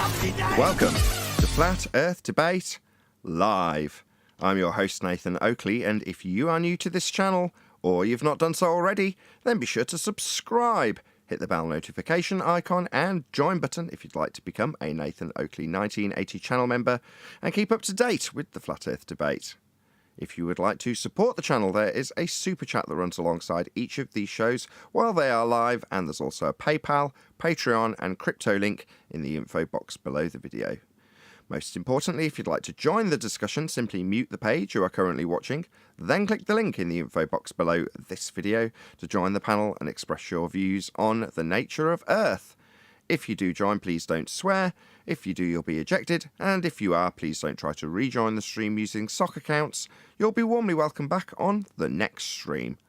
Welcome to Flat Earth Debate Live. I'm your host Nathan Oakley, and if you are new to this channel, or you've not done so already, then be sure to subscribe. Hit the bell notification icon and join button if you'd like to become a Nathan Oakley 1980 channel member and keep up to date with the Flat Earth Debate. If you would like to support the channel, there is a super chat that runs alongside each of these shows while they are live, and there's also a PayPal, Patreon and crypto link in the info box below the video. Most importantly, if you'd like to join the discussion, simply mute the page you are currently watching, then click the link in the info box below this video to join the panel and express your views on the nature of Earth. If you do join, please don't swear. If you do, you'll be ejected, and if you are, please don't try to rejoin the stream using sock accounts. You'll be warmly welcome back on the next stream.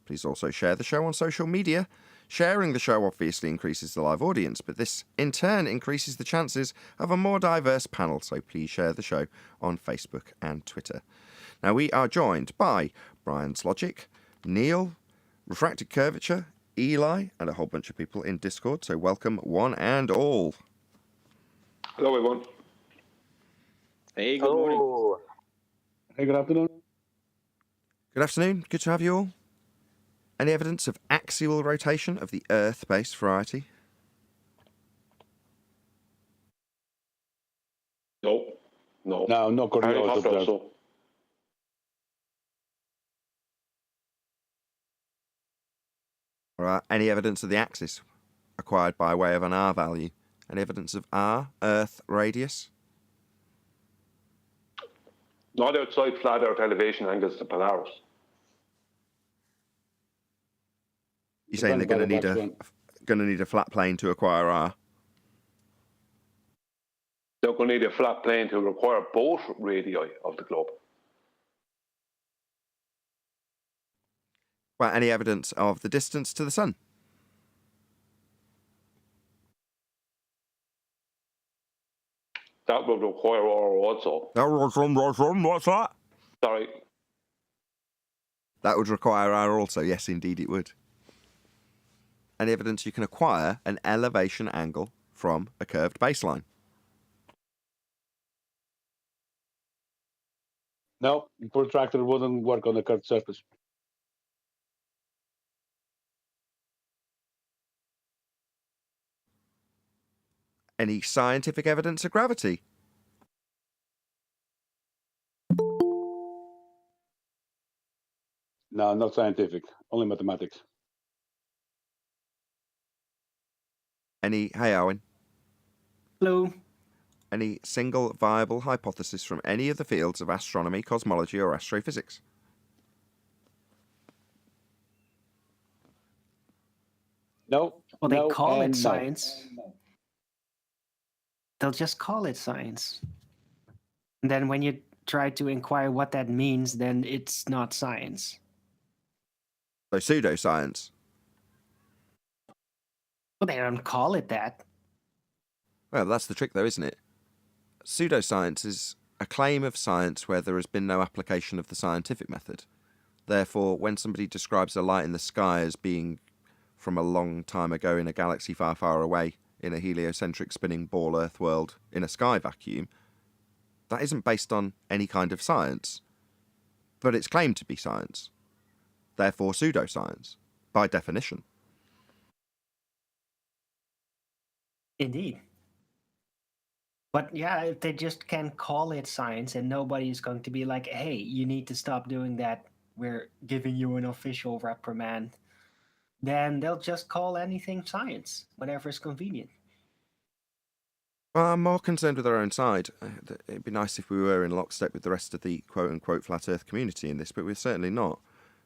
Please also share the show on social media. Sharing the show obviously increases the live audience, but this in turn increases the chances of a more diverse panel, so please share the show on Facebook and Twitter. Now we are joined by Brian's Logic, Neil, Refracted Curvature, Eli, and a whole bunch of people in Discord, so welcome one and all. Hello everyone. Hey, good morning. Hey, good afternoon. Good afternoon, good to have you all. Any evidence of axial rotation of the Earth-based variety? No. No coordinates observed. All right, any evidence of the axis acquired by way of an R value? Any evidence of R, Earth radius? Not outside flat Earth elevation angles to Polaris. You're saying they're going to need a flat plane to acquire R? They're going to need a flat plane to require both radii of the globe. Well, any evidence of the distance to the sun? That would require R also. What's that? Sorry. That would require R also. Yes, indeed it would. Any evidence you can acquire an elevation angle from a curved baseline? No, protractor wouldn't work on a curved surface. Any scientific evidence of gravity? No, not scientific, only mathematics. Hey Owen. Hello. Any single viable hypothesis from any of the fields of astronomy, cosmology or astrophysics? No. Well, they no, call it no. science. They'll just call it science. And then when you try to inquire what that means, then it's not science. So pseudoscience? Well, they don't call it that. Well, that's the trick though, isn't it? Pseudoscience is a claim of science where there has been no application of the scientific method. Therefore, when somebody describes a light in the sky as being from a long time ago in a galaxy far, far away, in a heliocentric spinning ball Earth world, in a sky vacuum, that isn't based on any kind of science. But it's claimed to be science. Therefore, pseudoscience, by definition. Indeed. But yeah, if they just can't call it science and nobody's going to be like, hey, you need to stop doing that, we're giving you an official reprimand, then they'll just call anything science, whatever is convenient. Well, I'm more concerned with their own side. It'd be nice if we were in lockstep with the rest of the quote-unquote flat Earth community in this, but we're certainly not.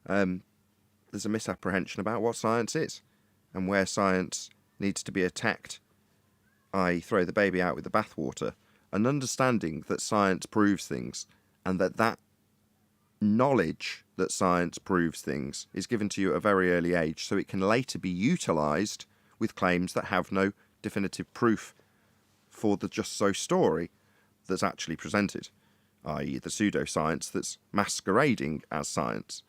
There's a misapprehension about what science is and where science needs to be attacked, i.e. throw the baby out with the bathwater, an understanding that science proves things and that knowledge that science proves things is given to you at a very early age so it can later be utilised with claims that have no definitive proof for the just so story that's actually presented, i.e. the pseudoscience that's masquerading as science.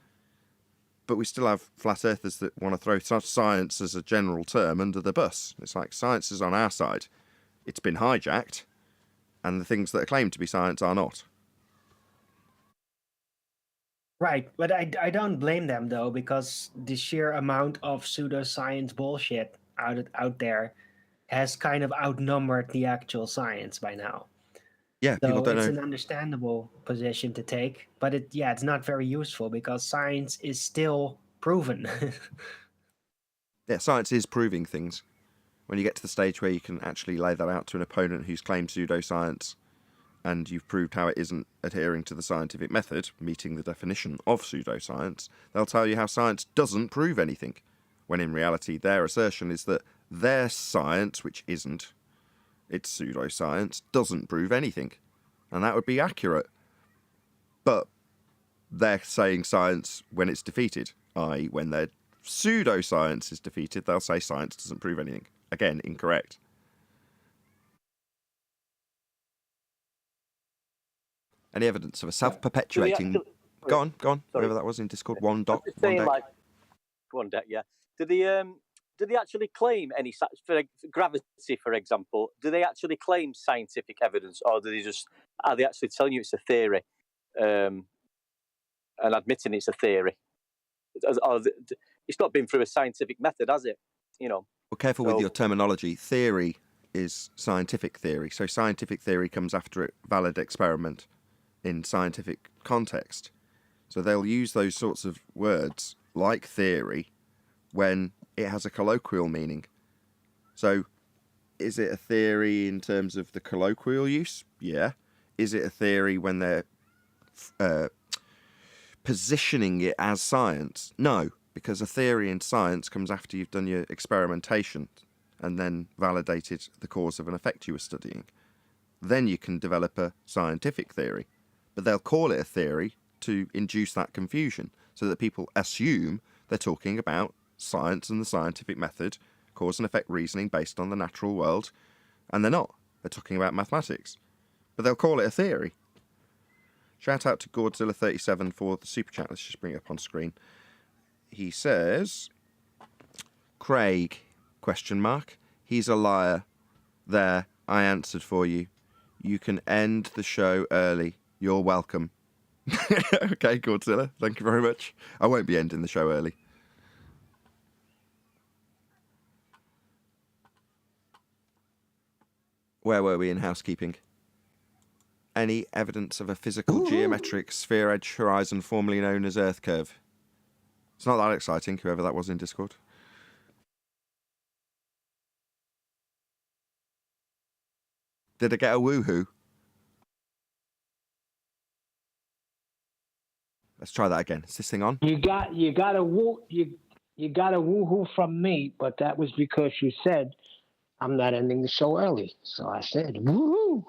But we still have flat earthers that want to throw science as a general term under the bus. It's like science is on our side. It's been hijacked, and the things that are claimed to be science are not. Right, but I don't blame them though, because the sheer amount of pseudoscience bullshit out there has kind of outnumbered the actual science by now. Yeah, people So don't it's know. an understandable position to take, but it's not very useful because science is still proven. Yeah, science is proving things. When you get to the stage where you can actually lay that out to an opponent who's claimed pseudoscience, and you've proved how it isn't adhering to the scientific method, meeting the definition of pseudoscience, they'll tell you how science doesn't prove anything, when in reality their assertion is that their science, which isn't, it's pseudoscience, doesn't prove anything. And that would be accurate. But they're saying science when it's defeated, i.e. when their pseudoscience is defeated, they'll say science doesn't prove anything. Again, incorrect. Any evidence of a self-perpetuating... Go on. Sorry. Whoever that was in Discord. One I'm just saying, like, one deck, yeah. Do they actually claim any for gravity, for example? Do they actually claim scientific evidence, or are they actually telling you it's a theory, and admitting it's a theory? It's not been through a scientific method, has it? Well, careful with your terminology. Theory is scientific theory. So scientific theory comes after a valid experiment in scientific context. So they'll use those sorts of words, like theory, when it has a colloquial meaning. So is it a theory in terms of the colloquial use? Yeah. Is it a theory when they're positioning it as science? No, because a theory in science comes after you've done your experimentation and then validated the cause of an effect you were studying. Then you can develop a scientific theory. But they'll call it a theory to induce that confusion so that people assume they're talking about science and the scientific method, cause and effect reasoning based on the natural world, and they're not. They're talking about mathematics. But they'll call it a theory. Shout out to Godzilla37 for the super chat. Let's just bring it up on screen. He says, Craig, ? He's a liar. There, I answered for you. You can end the show early. You're welcome. Okay, Godzilla, thank you very much. I won't be ending the show early. Where were we in housekeeping? Any evidence of a physical geometric sphere edge horizon formerly known as Earth curve? It's not that exciting, whoever that was in Discord. Did I get a woohoo? Let's try that again. Is this thing on? You got a woohoo from me, but that was because you said I'm not ending the show early. So I said woohoo.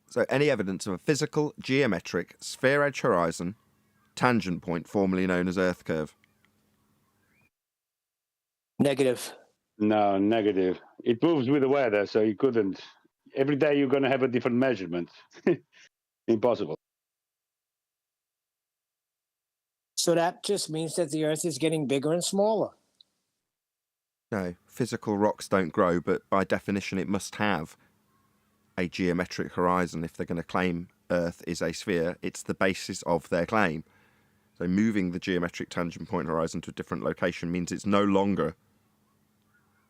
So any evidence of a physical, geometric, sphere edge horizon, tangent point formerly known as Earth curve? Negative. No, negative. It moves with the weather, so you couldn't. Every day you're going to have a different measurement. Impossible. So that just means that the Earth is getting bigger and smaller. No, physical rocks don't grow, but by definition it must have a geometric horizon if they're going to claim Earth is a sphere. It's the basis of their claim. So moving the geometric tangent point horizon to a different location means it's no longer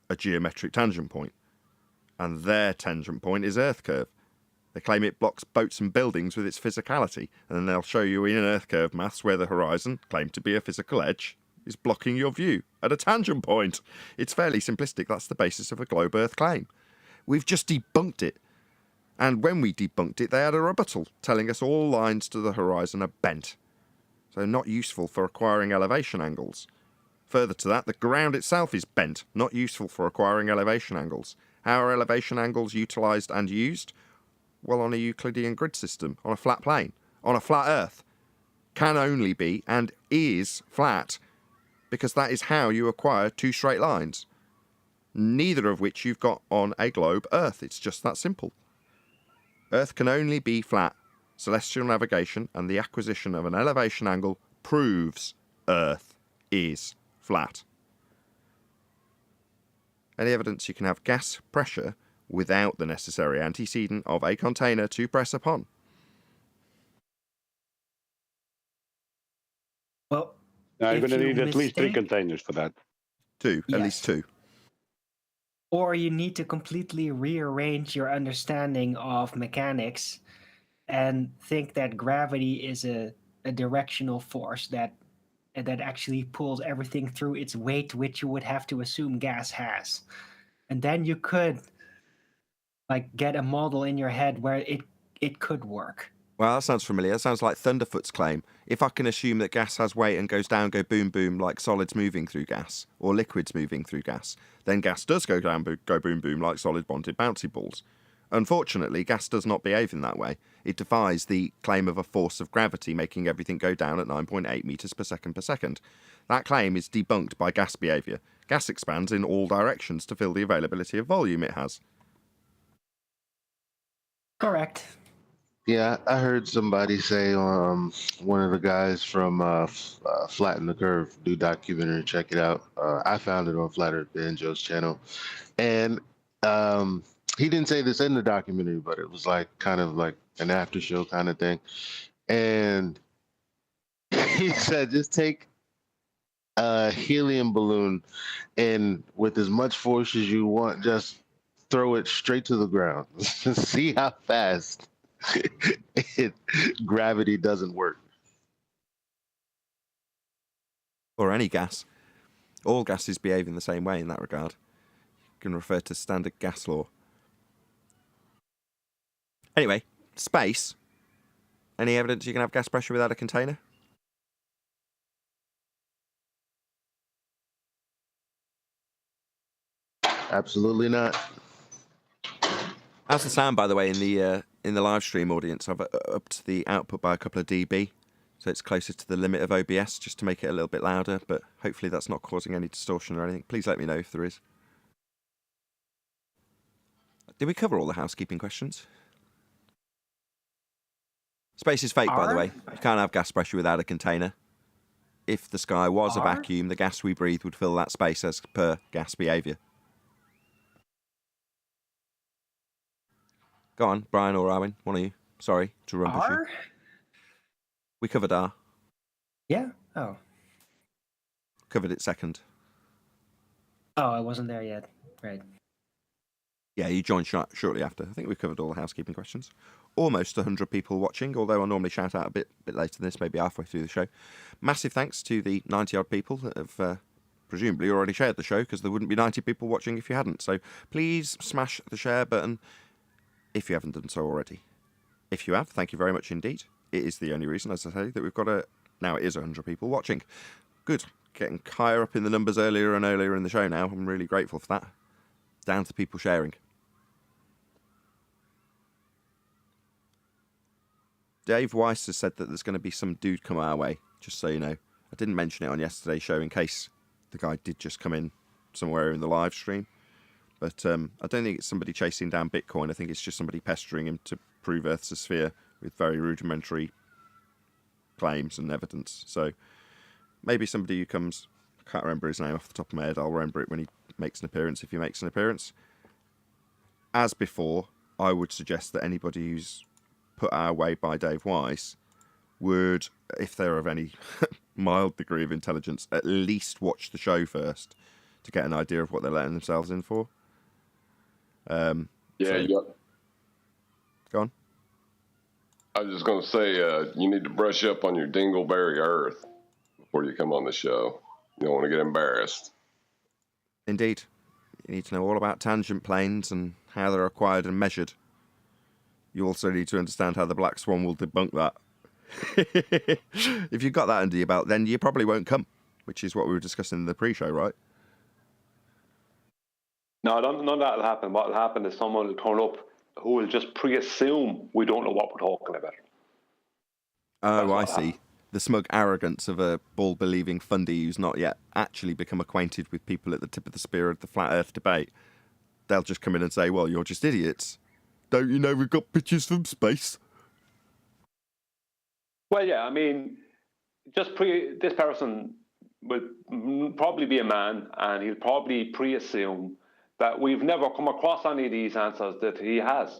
a geometric tangent point. And their tangent point is Earth curve. They claim it blocks boats and buildings with its physicality, and then they'll show you in an Earth curve maths where the horizon, claimed to be a physical edge, is blocking your view at a tangent point. It's fairly simplistic. That's the basis of a globe Earth claim. We've just debunked it. And when we debunked it, they had a rebuttal telling us all lines to the horizon are bent. So not useful for acquiring elevation angles. Further to that, the ground itself is bent, not useful for acquiring elevation angles. How are elevation angles utilised and used? Well, on a Euclidean grid system, on a flat plane, on a flat Earth. Can only be and is flat, because that is how you acquire two straight lines. Neither of which you've got on a globe Earth. It's just that simple. Earth can only be flat. Celestial navigation and the acquisition of an elevation angle proves Earth is flat. Any evidence you can have gas pressure without the necessary antecedent of a container to press upon? Well, Now you're if going to you need at least 3 mistake- containers for that. Two, at Yes. least two. or you need to completely rearrange your understanding of mechanics and think that gravity is a directional force that actually pulls everything through its weight, which you would have to assume gas has. And then you could like get a model in your head where it could work. Well, that sounds familiar. That sounds like Thunderfoot's claim. If I can assume that gas has weight and goes down, go boom, boom, like solids moving through gas, or liquids moving through gas, then gas does go down, go boom, boom, like solid bonded bouncy balls. Unfortunately, gas does not behave in that way. It defies the claim of a force of gravity making everything go down at 9.8 meters per second. That claim is debunked by gas behavior. Gas expands in all directions to fill the availability of volume it has. Correct. Yeah, I heard somebody say, one of the guys from Flatten the Curve do documentary. Check it out. I found it on Flat Earth Banjo's channel, and he didn't say this in the documentary, but it was like kind of like an after show kind of thing, and he said just take a helium balloon and with as much force as you want, just throw it straight to the ground. See how fast gravity doesn't work. Or any gas. All gases behave in the same way in that regard. You can refer to standard gas law. Anyway, space. Any evidence you can have gas pressure without a container? Absolutely not. How's the sound, by the way, in the live stream audience? I've upped the output by a couple of dB, so it's closer to the limit of OBS, just to make it a little bit louder, but hopefully that's not causing any distortion or anything. Please let me know if there is. Did we cover all the housekeeping questions? Space is fake, by the way. You can't have gas pressure without a container. If the sky was a vacuum, the gas we breathe would fill that space as per gas behaviour. Go on, Brian or Arwin, one of you. Sorry to rumpush you. We covered R. Yeah? Oh. Covered it second. Oh, I wasn't there yet. Right. Yeah, you joined shortly after. I think we covered all the housekeeping questions. Almost 100 people watching, although I normally shout out a bit later than this, maybe halfway through the show. Massive thanks to the 90-odd people that have presumably already shared the show, because there wouldn't be 90 people watching if you hadn't. So please smash the share button if you haven't done so already. If you have, thank you very much indeed. It is the only reason, as I say, that we've got now it is 100 people watching. Good. Getting higher up in the numbers earlier and earlier in the show now. I'm really grateful for that. Down to people sharing. Dave Weiss has said that there's going to be some dude come our way, just so you know. I didn't mention it on yesterday's show in case the guy did just come in somewhere in the live stream. But I don't think it's somebody chasing down Bitcoin. I think it's just somebody pestering him to prove Earth's a sphere with very rudimentary claims and evidence. So maybe somebody who comes, I can't remember his name off the top of my head. I'll remember it when he makes an appearance, if he makes an appearance. As before, I would suggest that anybody who's put our way by Dave Weiss would, if they're of any mild degree of intelligence, at least watch the show first to get an idea of what they're letting themselves in for. Go on. I was just going to say, you need to brush up on your dingleberry earth before you come on the show. You don't want to get embarrassed. Indeed. You need to know all about tangent planes and how they're acquired and measured. You also need to understand how the Black Swan will debunk that. If you've got that under your belt, then you probably won't come, which is what we were discussing in the pre-show, right? No, none of that will happen. What will happen is someone will turn up who will just pre-assume we don't know what we're talking about. Oh, I see. The smug arrogance of a ball-believing fundy who's not yet actually become acquainted with people at the tip of the spear of the flat Earth debate. They'll just come in and say, well, you're just idiots. Don't you know we've got pictures from space? Well, yeah, I mean, this person will probably be a man, and he'll probably pre-assume that we've never come across any of these answers that he has,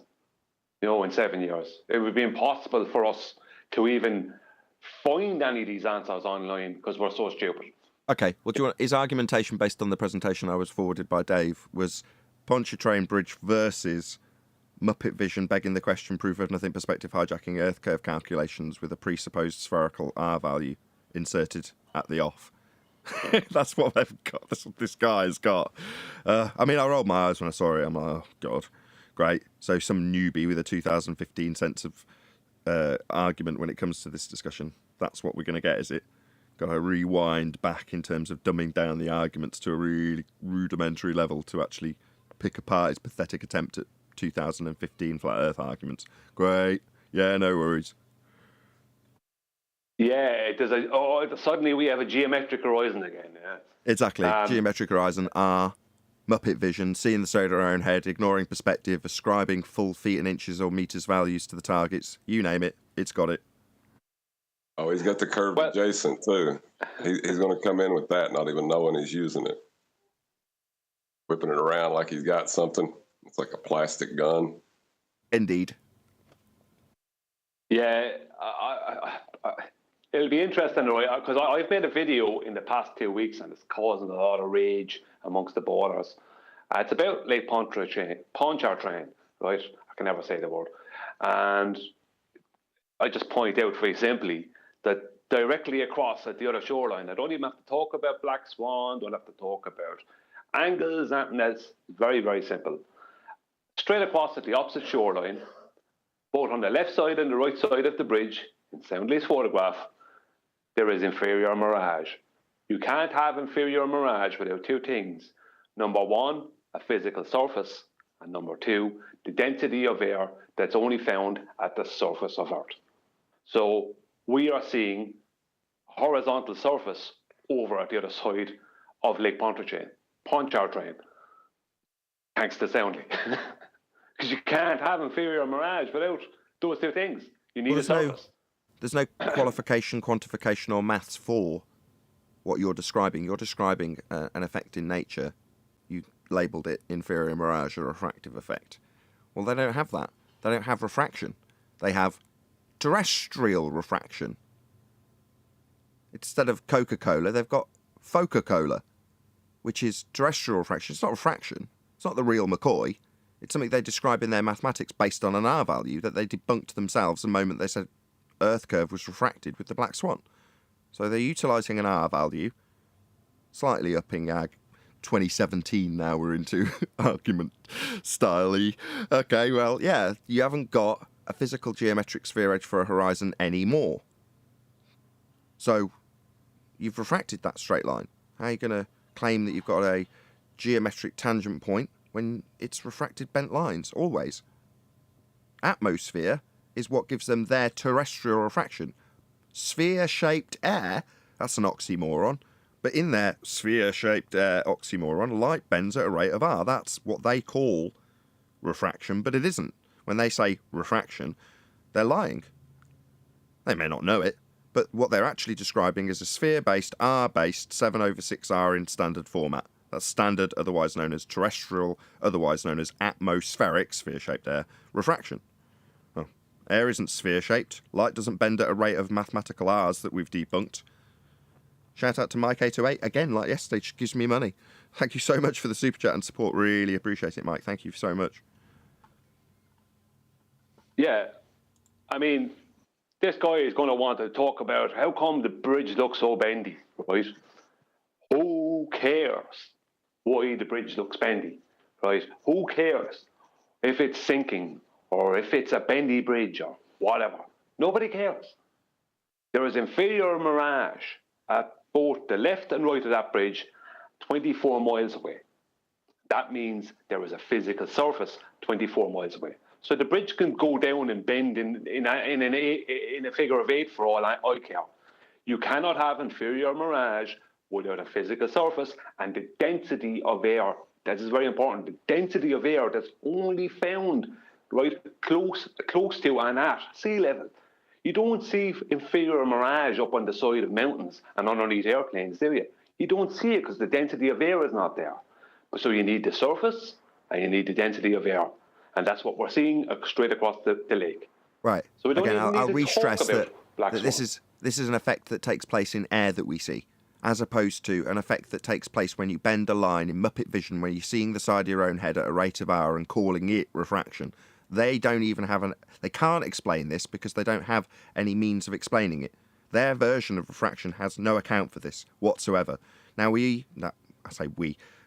in 7 years. It would be impossible for us to even find any of these answers online because we're so stupid. Okay, well, do you want his argumentation based on the presentation I was forwarded by Dave was Pontchartrain Bridge versus Muppet Vision begging the question, proof of nothing perspective hijacking Earth curve calculations with a presupposed spherical R value inserted at the off. That's what they've got. That's what this guy's got. I mean, I rolled my eyes when I saw it. I'm like, oh, God, great. So some newbie with a 2015 sense of argument when it comes to this discussion. That's what we're going to get, is it? Got to rewind back in terms of dumbing down the arguments to a really rudimentary level to actually pick apart his pathetic attempt at 2015 flat Earth arguments. Great. Yeah, no worries. Yeah, suddenly we have a geometric horizon again. Yeah, exactly. Geometric horizon, R, Muppet Vision, seeing the side of our own head, ignoring perspective, ascribing full feet and inches or meters values to the targets. You name it, it's got it. Oh, he's got the curve adjacent too. He's going to come in with that, not even knowing he's using it, whipping it around like he's got something. It's like a plastic gun. Indeed. Yeah, it'll be interesting, because I've made a video in the past 2 weeks and it's causing a lot of rage amongst the borders. It's about Lake Pontchartrain, right? I can never say the word. And I just point out very simply that directly across at the other shoreline, I don't even have to talk about black swan, don't have to talk about angles, and that's very, very simple. Straight across at the opposite shoreline, both on the left side and the right side of the bridge, in Soundley's photograph, there is inferior mirage. You can't have inferior mirage without two things. Number one, a physical surface, and number two, the density of air that's only found at the surface of Earth. So we are seeing a horizontal surface over at the other side of Lake Pontchartrain, thanks to Soundley. Because you can't have inferior mirage without those two things. You need a surface. There's no qualification, quantification, or maths for what you're describing. You're describing an effect in nature. You labelled it inferior mirage or refractive effect. Well, they don't have that. They don't have refraction. They have terrestrial refraction. Instead of Coca-Cola, they've got Foca-Cola, which is terrestrial refraction. It's not refraction. It's not the real McCoy. It's something they describe in their mathematics based on an R value that they debunked themselves the moment they said Earth curve was refracted with the black swan. So they're utilising an R value, slightly upping our 2017 now we're into argument style-y. Okay, well, yeah, you haven't got a physical geometric sphere edge for a horizon anymore. So you've refracted that straight line. How are you going to claim that you've got a geometric tangent point when it's refracted bent lines, always? Atmosphere is what gives them their terrestrial refraction. Sphere-shaped air, that's an oxymoron. But in their sphere-shaped air oxymoron, light bends at a rate of R. That's what they call refraction, but it isn't. When they say refraction, they're lying. They may not know it, but what they're actually describing is a sphere-based, R-based 7/6R in standard format. That's standard, otherwise known as terrestrial, otherwise known as atmospheric, sphere-shaped air, refraction. Well, air isn't sphere-shaped. Light doesn't bend at a rate of mathematical R's that we've debunked. Shout out to Mike808, again, like yesterday, just gives me money. Thank you so much for the super chat and support. Really appreciate it, Mike. Thank you so much. Yeah, I mean, this guy is going to want to talk about how come the bridge looks so bendy, right? Who cares why the bridge looks bendy, right? Who cares if it's sinking or if it's a bendy bridge or whatever? Nobody cares. There is inferior mirage at both the left and right of that bridge, 24 miles away. That means there is a physical surface 24 miles away. So the bridge can go down and bend in a figure of 8 for all I care. You cannot have inferior mirage without a physical surface and the density of air. That is very important. The density of air that's only found right close to and at sea level. You don't see inferior mirage up on the side of mountains and underneath airplanes, do you? You don't see it because the density of air is not there. So you need the surface and you need the density of air. And that's what we're seeing straight across the lake. Right. So we don't Again, even need I'll to re-stress talk about that, black this swans. is an effect that takes place in air that we see, as opposed to an effect that takes place when you bend a line in Muppet vision, where you're seeing the side of your own head at a rate of hour and calling it refraction. They don't even have they can't explain this because they don't have any means of explaining it. Their version of refraction has no account for this whatsoever. Now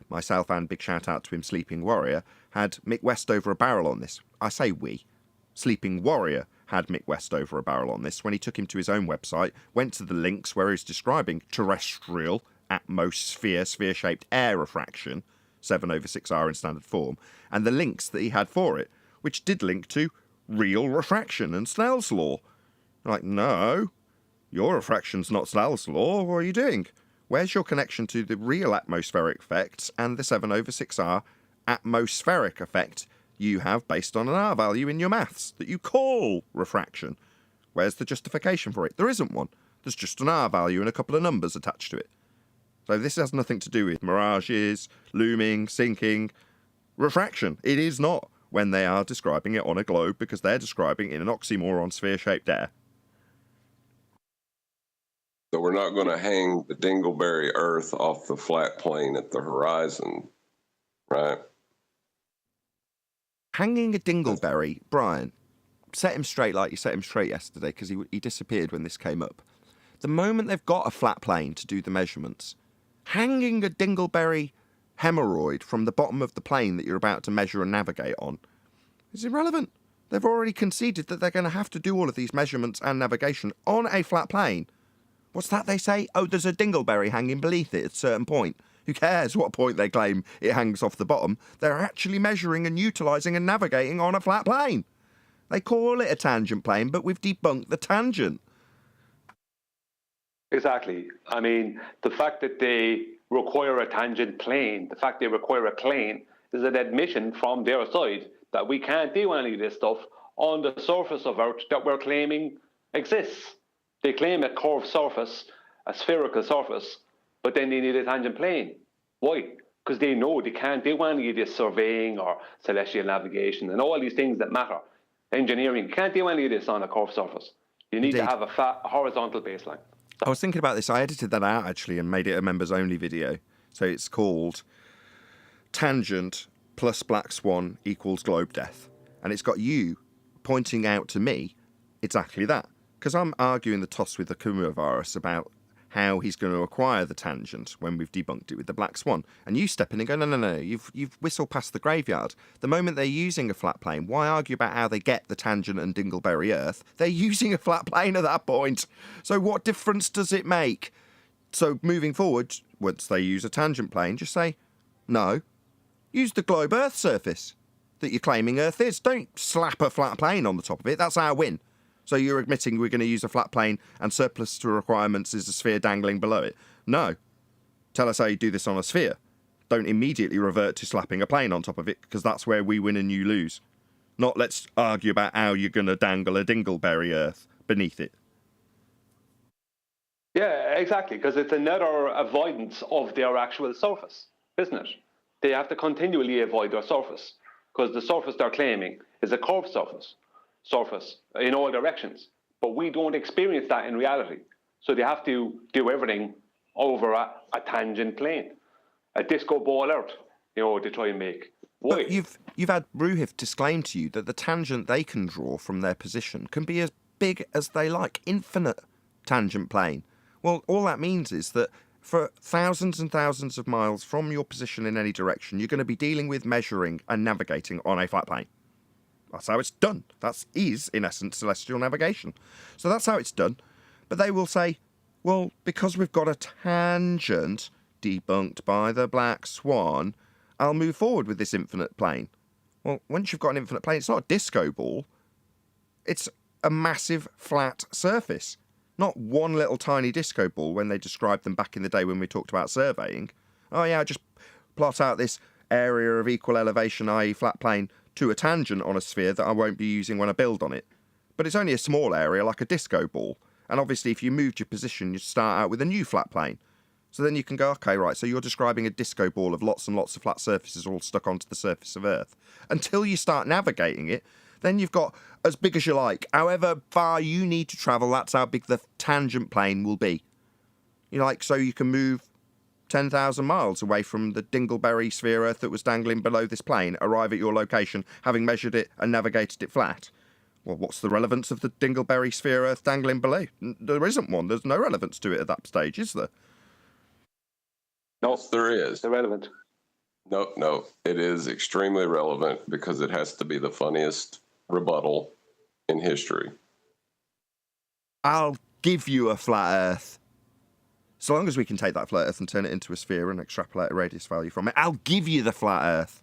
myself and big shout out to him, Sleeping Warrior, had Mick West over a barrel on this. I say we. Sleeping Warrior had Mick West over a barrel on this when he took him to his own website, went to the links where he's describing terrestrial atmosphere sphere-shaped air refraction, 7/6R in standard form, and the links that he had for it, which did link to real refraction and Snell's law. Like, no, your refraction's not Snell's law. What are you doing? Where's your connection to the real atmospheric effects and the 7/6R atmospheric effect you have based on an R value in your maths that you call refraction? Where's the justification for it? There isn't one. There's just an R value and a couple of numbers attached to it. So this has nothing to do with mirages, looming, sinking, refraction. It is not when they are describing it on a globe, because they're describing it in an oxymoron sphere-shaped air. So we're not going to hang the dingleberry Earth off the flat plane at the horizon, right? Hanging a dingleberry, Brian, set him straight like you set him straight yesterday, because he disappeared when this came up. The moment they've got a flat plane to do the measurements, hanging a dingleberry hemorrhoid from the bottom of the plane that you're about to measure and navigate on is irrelevant. They've already conceded that they're going to have to do all of these measurements and navigation on a flat plane. What's that they say? Oh, there's a dingleberry hanging beneath it at a certain point. Who cares what point they claim it hangs off the bottom? They're actually measuring and utilising and navigating on a flat plane. They call it a tangent plane, but we've debunked the tangent. Exactly. I mean, the fact that they require a tangent plane, the fact they require a plane, is an admission from their side that we can't do any of this stuff on the surface of Earth that we're claiming exists. They claim a curved surface, a spherical surface, but then they need a tangent plane. Why? Because they know they can't do any of this surveying or celestial navigation and all these things that matter. Engineering, you can't do any of this on a curved surface. You need to have a flat horizontal baseline. I was thinking about this. I edited that out, actually, and made it a members-only video. So it's called Tangent plus Black Swan equals Globe Death. And it's got you pointing out to me exactly that. Because I'm arguing the toss with the Cumuvirus about how he's going to acquire the tangent when we've debunked it with the Black Swan. And you step in and go, no, you've whistled past the graveyard. The moment they're using a flat plane, why argue about how they get the tangent and Dingleberry Earth? They're using a flat plane at that point. So what difference does it make? So moving forward, once they use a tangent plane, just say, no, use the globe Earth surface that you're claiming Earth is. Don't slap a flat plane on the top of it. That's our win. So you're admitting we're going to use a flat plane and surplus to requirements is a sphere dangling below it. No. Tell us how you do this on a sphere. Don't immediately revert to slapping a plane on top of it, because that's where we win and you lose. Not let's argue about how you're going to dangle a Dingleberry Earth beneath it. Yeah, exactly, because it's another avoidance of their actual surface, isn't it? They have to continually avoid their surface, because the surface they're claiming is a curved surface in all directions. But we don't experience that in reality. So they have to do everything over a tangent plane, a disco ball Earth, to try and make. Why? But you've had Roofy disclaim to you that the tangent they can draw from their position can be as big as they like, infinite tangent plane. Well, all that means is that for thousands and thousands of miles from your position in any direction, you're going to be dealing with measuring and navigating on a flat plane. That's how it's done. That is, in essence, celestial navigation. So that's how it's done. But they will say, well, because we've got a tangent debunked by the Black Swan, I'll move forward with this infinite plane. Well, once you've got an infinite plane, it's not a disco ball. It's a massive flat surface. Not one little tiny disco ball when they described them back in the day when we talked about surveying. Oh yeah, just plot out this area of equal elevation, i.e. flat plane, to a tangent on a sphere that I won't be using when I build on it. But it's only a small area, like a disco ball. And obviously, if you moved your position, you'd start out with a new flat plane. So then you can go, okay, right, so you're describing a disco ball of lots and lots of flat surfaces all stuck onto the surface of Earth. Until you start navigating it, then you've got as big as you like. However far you need to travel, that's how big the tangent plane will be. You know, like, so you can move 10,000 miles away from the dingleberry sphere Earth that was dangling below this plane, arrive at your location, having measured it and navigated it flat. Well, what's the relevance of the dingleberry sphere Earth dangling below? There isn't one. There's no relevance to it at that stage, is there? No, there is. Irrelevant. No, it is extremely relevant because it has to be the funniest rebuttal in history. I'll give you a flat Earth. So long as we can take that flat Earth and turn it into a sphere and extrapolate a radius value from it, I'll give you the flat Earth.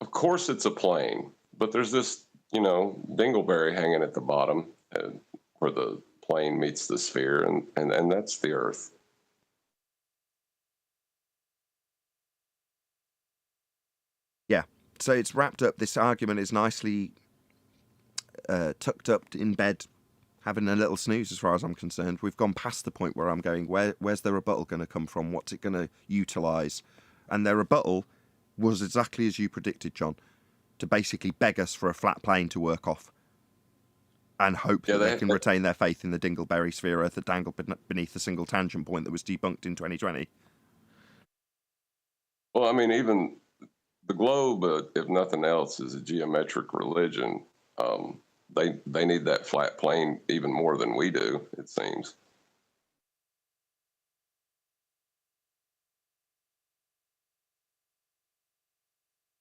Of course it's a plane, but there's this, dingleberry hanging at the bottom where the plane meets the sphere, and that's the Earth. Yeah, so it's wrapped up. This argument is nicely tucked up in bed, having a little snooze as far as I'm concerned. We've gone past the point where I'm going, where's the rebuttal going to come from? What's it going to utilise? And their rebuttal was exactly as you predicted, John, to basically beg us for a flat plane to work off and hope that they can retain their faith in the dingleberry sphere Earth that dangled beneath a single tangent point that was debunked in 2020. Well, I mean, even the globe, if nothing else, is a geometric religion. They need that flat plane even more than we do, it seems.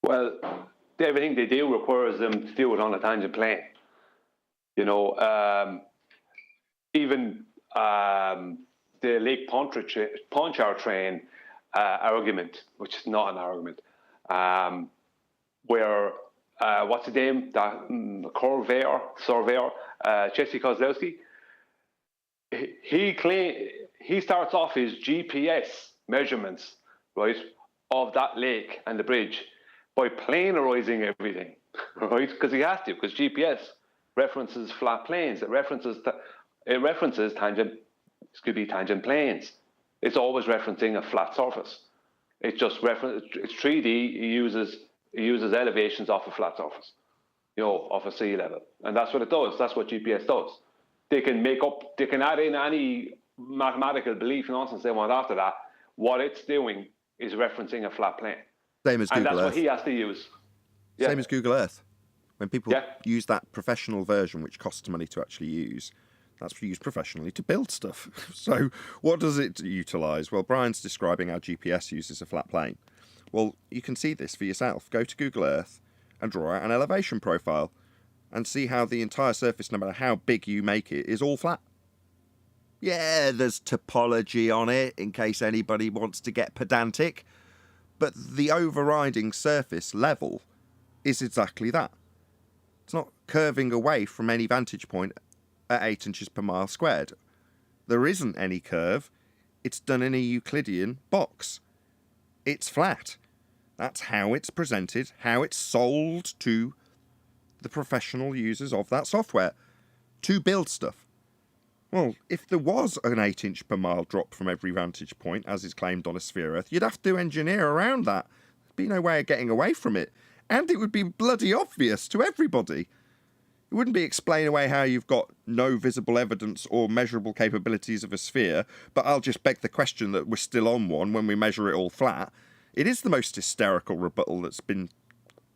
Well, everything they do requires them to do it on a tangent plane. Even the Lake Pontchartrain argument, which is not an argument, where what's his name? That surveyor, Jesse Kozlowski. He starts off his GPS measurements, right, of that lake and the bridge by planarizing everything, right? Because he has to, because GPS references flat planes. It references tangent planes. It's always referencing a flat surface. It's just it's 3D. He uses elevations off a flat surface, off a sea level, and that's what it does. That's what GPS does. They can add in any mathematical belief nonsense they want after that. What it's doing is referencing a flat plane. Same as Google Earth. And that's what he has to use. Yeah. Same as Google Earth. When people use that professional version, which costs money to actually use, that's used professionally to build stuff. So what does it utilise? Well, Brian's describing how GPS uses a flat plane. Well, you can see this for yourself. Go to Google Earth and draw out an elevation profile and see how the entire surface, no matter how big you make it, is all flat. Yeah, there's topology on it in case anybody wants to get pedantic, but the overriding surface level is exactly that. It's not curving away from any vantage point at 8 inches per mile squared. There isn't any curve. It's done in a Euclidean box. It's flat. That's how it's presented, how it's sold to the professional users of that software to build stuff. Well, if there was an 8 inch per mile drop from every vantage point, as is claimed on a sphere Earth, you'd have to engineer around that. There'd be no way of getting away from it. And it would be bloody obvious to everybody. It wouldn't be explain away how you've got no visible evidence or measurable capabilities of a sphere, but I'll just beg the question that we're still on one when we measure it all flat. It is the most hysterical rebuttal that's been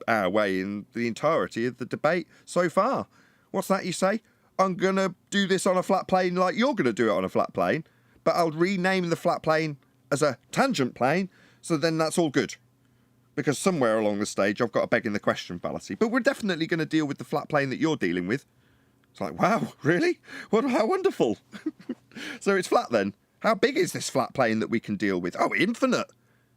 our way in the entirety of the debate so far. What's that you say? I'm going to do this on a flat plane like you're going to do it on a flat plane, but I'll rename the flat plane as a tangent plane, so then that's all good. Because somewhere along the stage, I've got a begging the question fallacy. But we're definitely going to deal with the flat plane that you're dealing with. It's like, wow, really? How wonderful. So it's flat then. How big is this flat plane that we can deal with? Oh, infinite.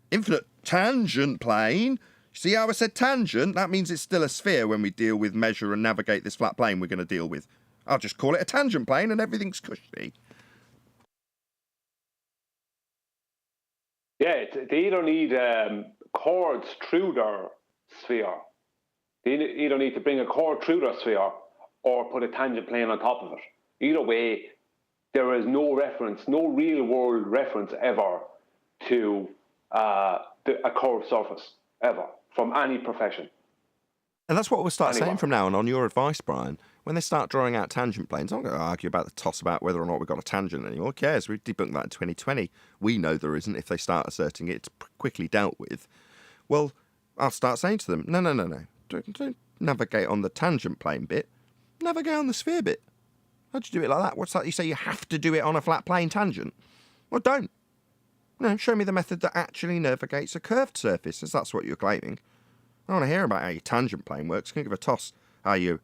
Infinite tangent plane. See how I said tangent? That means it's still a sphere when we deal with, measure and navigate this flat plane we're going to deal with. I'll just call it a tangent plane and everything's cushy. Yeah, they either need chords through their sphere. They either need to bring a chord through their sphere or put a tangent plane on top of it. Either way, there is no reference, no real world reference ever to a curved surface, ever, from any profession. And that's what we'll start Anyway. saying from now on your advice, Brian. When they start drawing out tangent planes, I'm not going to argue about the toss about whether or not we've got a tangent anymore. Who cares? We debunked that in 2020. We know there isn't. If they start asserting it, it's quickly dealt with. Well, I'll start saying to them, no. Don't navigate on the tangent plane bit. Navigate on the sphere bit. How'd you do it like that? What's that? You say you have to do it on a flat plane tangent? Well, don't. No, show me the method that actually navigates a curved surface, as that's what you're claiming. I want to hear about how your tangent plane works. Can you give a toss how you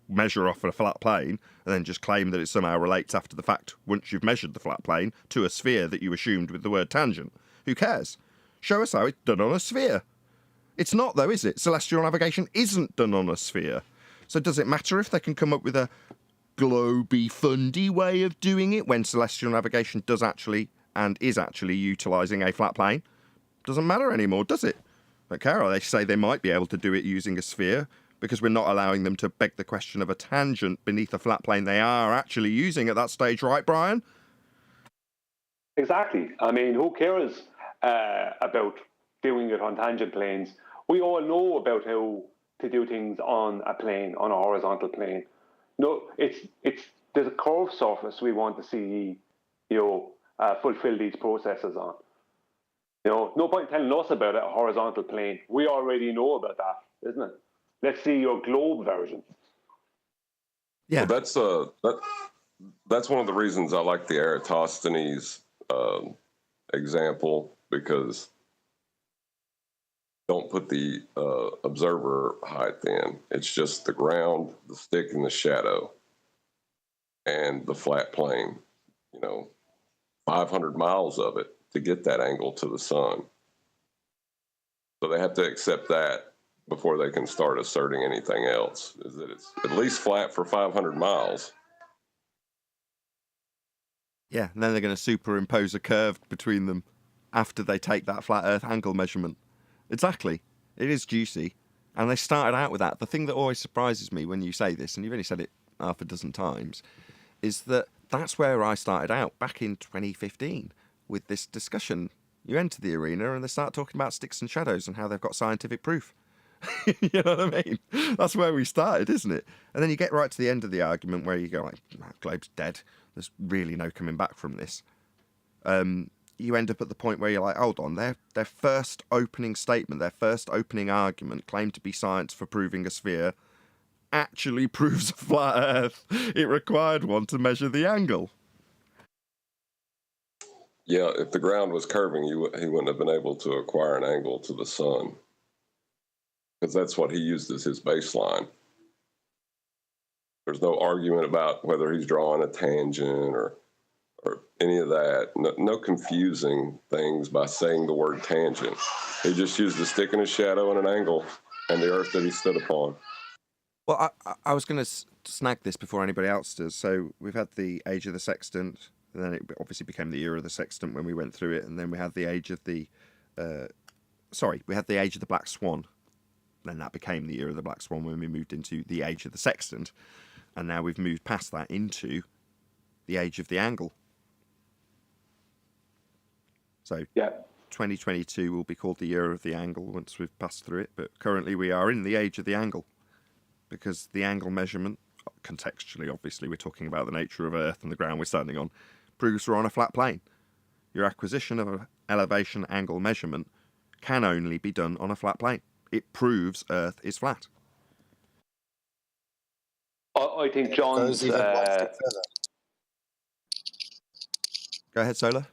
measure off a flat plane and then just claim that it somehow relates after the fact, once you've measured the flat plane, to a sphere that you assumed with the word tangent? Who cares? Show us how it's done on a sphere. It's not, though, is it? Celestial navigation isn't done on a sphere. So does it matter if they can come up with a globy, fundy way of doing it when celestial navigation does actually and is actually utilising a flat plane? Doesn't matter anymore, does it? Don't care. They say they might be able to do it using a sphere because we're not allowing them to beg the question of a tangent beneath a flat plane they are actually using at that stage, right, Brian? Exactly. I mean, who cares about doing it on tangent planes? We all know about how to do things on a plane, on a horizontal plane. No, there's a curved surface we want to see, fulfill these processes on. No point telling us about a horizontal plane. We already know about that, isn't it? Let's see your globe version. Yeah, well, that's one of the reasons I like the Eratosthenes example, because don't put the observer height in. It's just the ground, the stick, and the shadow, and the flat plane. 500 miles of it to get that angle to the sun. So they have to accept that before they can start asserting anything else, is that it's at least flat for 500 miles. Yeah, and then they're going to superimpose a curve between them after they take that flat Earth angle measurement. Exactly. It is juicy. And they started out with that. The thing that always surprises me when you say this, and you've only said it half a dozen times, is that that's where I started out back in 2015 with this discussion. You enter the arena and they start talking about sticks and shadows and how they've got scientific proof. You know what I mean? That's where we started, isn't it? And then you get right to the end of the argument where you go like, globe's dead. There's really no coming back from this. You end up at the point where you're like, hold on, their first opening statement, their first opening argument claimed to be science for proving a sphere actually proves a flat Earth. It required one to measure the angle. Yeah, if the ground was curving, he wouldn't have been able to acquire an angle to the sun, because that's what he used as his baseline. There's no argument about whether he's drawing a tangent or any of that. No confusing things by saying the word tangent. He just used a stick and a shadow and an angle and the Earth that he stood upon. Well, I was going to snag this before anybody else does. So we've had the age of the sextant, and then it obviously became the era of the sextant when we went through it, and then we had the age of the... we had the age of the black swan. Then that became the era of the black swan when we moved into the age of the sextant. And now we've moved past that into the age of the angle. So 2022 will be called the year of the angle once we've passed through it. But currently we are in the age of the angle, because the angle measurement, contextually obviously we're talking about the nature of Earth and the ground we're standing on, proves we're on a flat plane. Your acquisition of an elevation angle measurement can only be done on a flat plane. It proves Earth is flat. I think John's... Goes even one step further. Go ahead, Solar.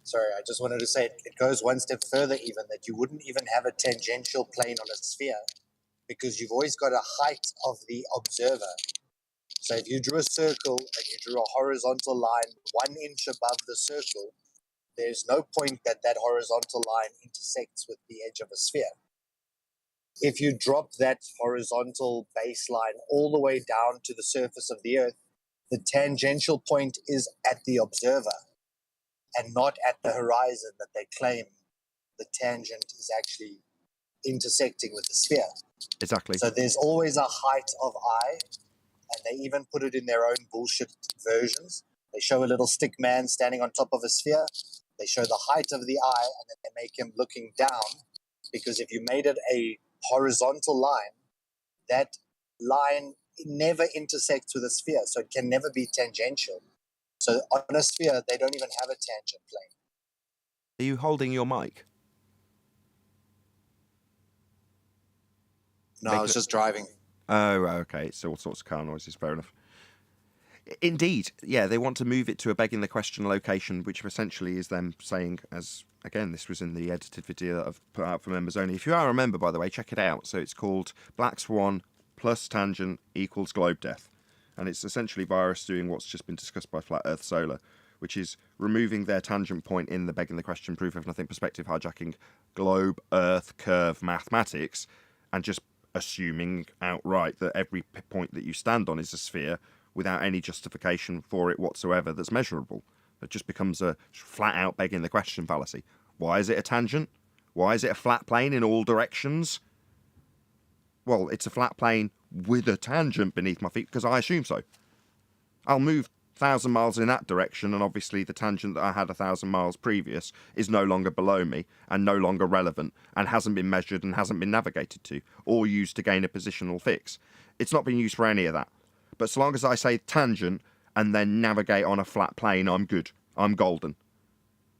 Sorry, I just wanted to say it goes one step further even, that you wouldn't even have a tangential plane on a sphere, because you've always got a height of the observer. So if you drew a circle and you drew a horizontal line 1 inch above the circle, there's no point that horizontal line intersects with the edge of a sphere. If you drop that horizontal baseline all the way down to the surface of the Earth, the tangential point is at the observer and not at the horizon that they claim the tangent is actually intersecting with the sphere. Exactly. So there's always a height of eye and they even put it in their own bullshit versions. They show a little stick man standing on top of a sphere. They show the height of the eye, and then they make him looking down, because if you made it a horizontal line, that line never intersects with a sphere, so it can never be tangential. So on a sphere, they don't even have a tangent plane. Are you holding your mic? No, I was just driving. Oh, right, okay. It's all sorts of car noises. Fair enough. Indeed, yeah, they want to move it to a begging the question location, which essentially is them saying, as again, this was in the edited video that I've put out for members only. If you are a member, by the way, check it out. So it's called Black Swan plus tangent equals globe death. And it's essentially virus doing what's just been discussed by Flat Earth Solar, which is removing their tangent point in the begging the question proof of nothing perspective, hijacking globe, earth, curve mathematics, and just assuming outright that every point that you stand on is a sphere without any justification for it whatsoever that's measurable. It just becomes a flat-out begging the question fallacy. Why is it a tangent? Why is it a flat plane in all directions? Well, it's a flat plane with a tangent beneath my feet because I assume so. I'll move 1,000 miles in that direction, and obviously the tangent that I had 1,000 miles previous is no longer below me and no longer relevant and hasn't been measured and hasn't been navigated to or used to gain a positional fix. It's not been used for any of that. But so long as I say tangent and then navigate on a flat plane, I'm good. I'm golden.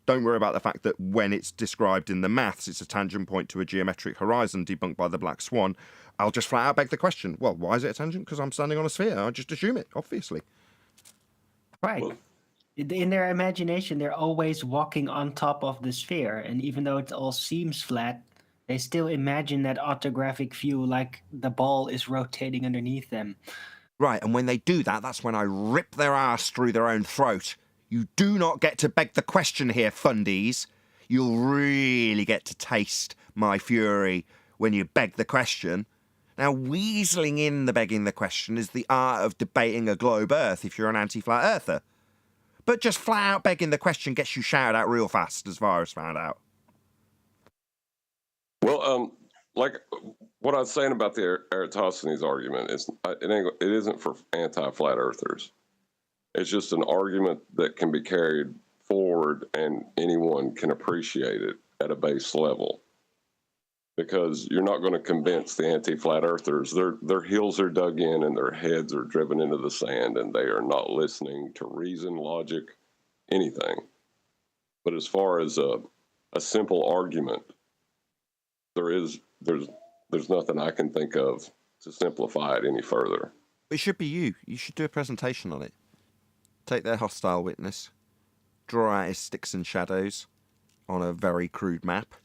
Don't worry about the fact that when it's described in the maths, it's a tangent point to a geometric horizon debunked by the Black Swan. I'll just flat out beg the question. Well, why is it a tangent? Because I'm standing on a sphere. I just assume it, obviously. Right. In their imagination, they're always walking on top of the sphere. And even though it all seems flat, they still imagine that orthographic view like the ball is rotating underneath them. Right, and when they do that, that's when I rip their ass through their own throat. You do not get to beg the question here, fundies. You'll really get to taste my fury when you beg the question. Now, weaseling in the begging the question is the art of debating a globe Earth if you're an anti-flat earther. But just flat out begging the question gets you shouted out real fast, as Virus found out. Well, like what I was saying about the Eratosthenes argument is it isn't for anti-flat earthers. It's just an argument that can be carried forward and anyone can appreciate it at a base level. Because you're not going to convince the anti-flat earthers. Their heels are dug in and their heads are driven into the sand, and they are not listening to reason, logic, anything. But as far as a simple argument, there's nothing I can think of to simplify it any further. It should be you. You should do a presentation on it. Take their hostile witness, draw out his sticks and shadows on a very crude map,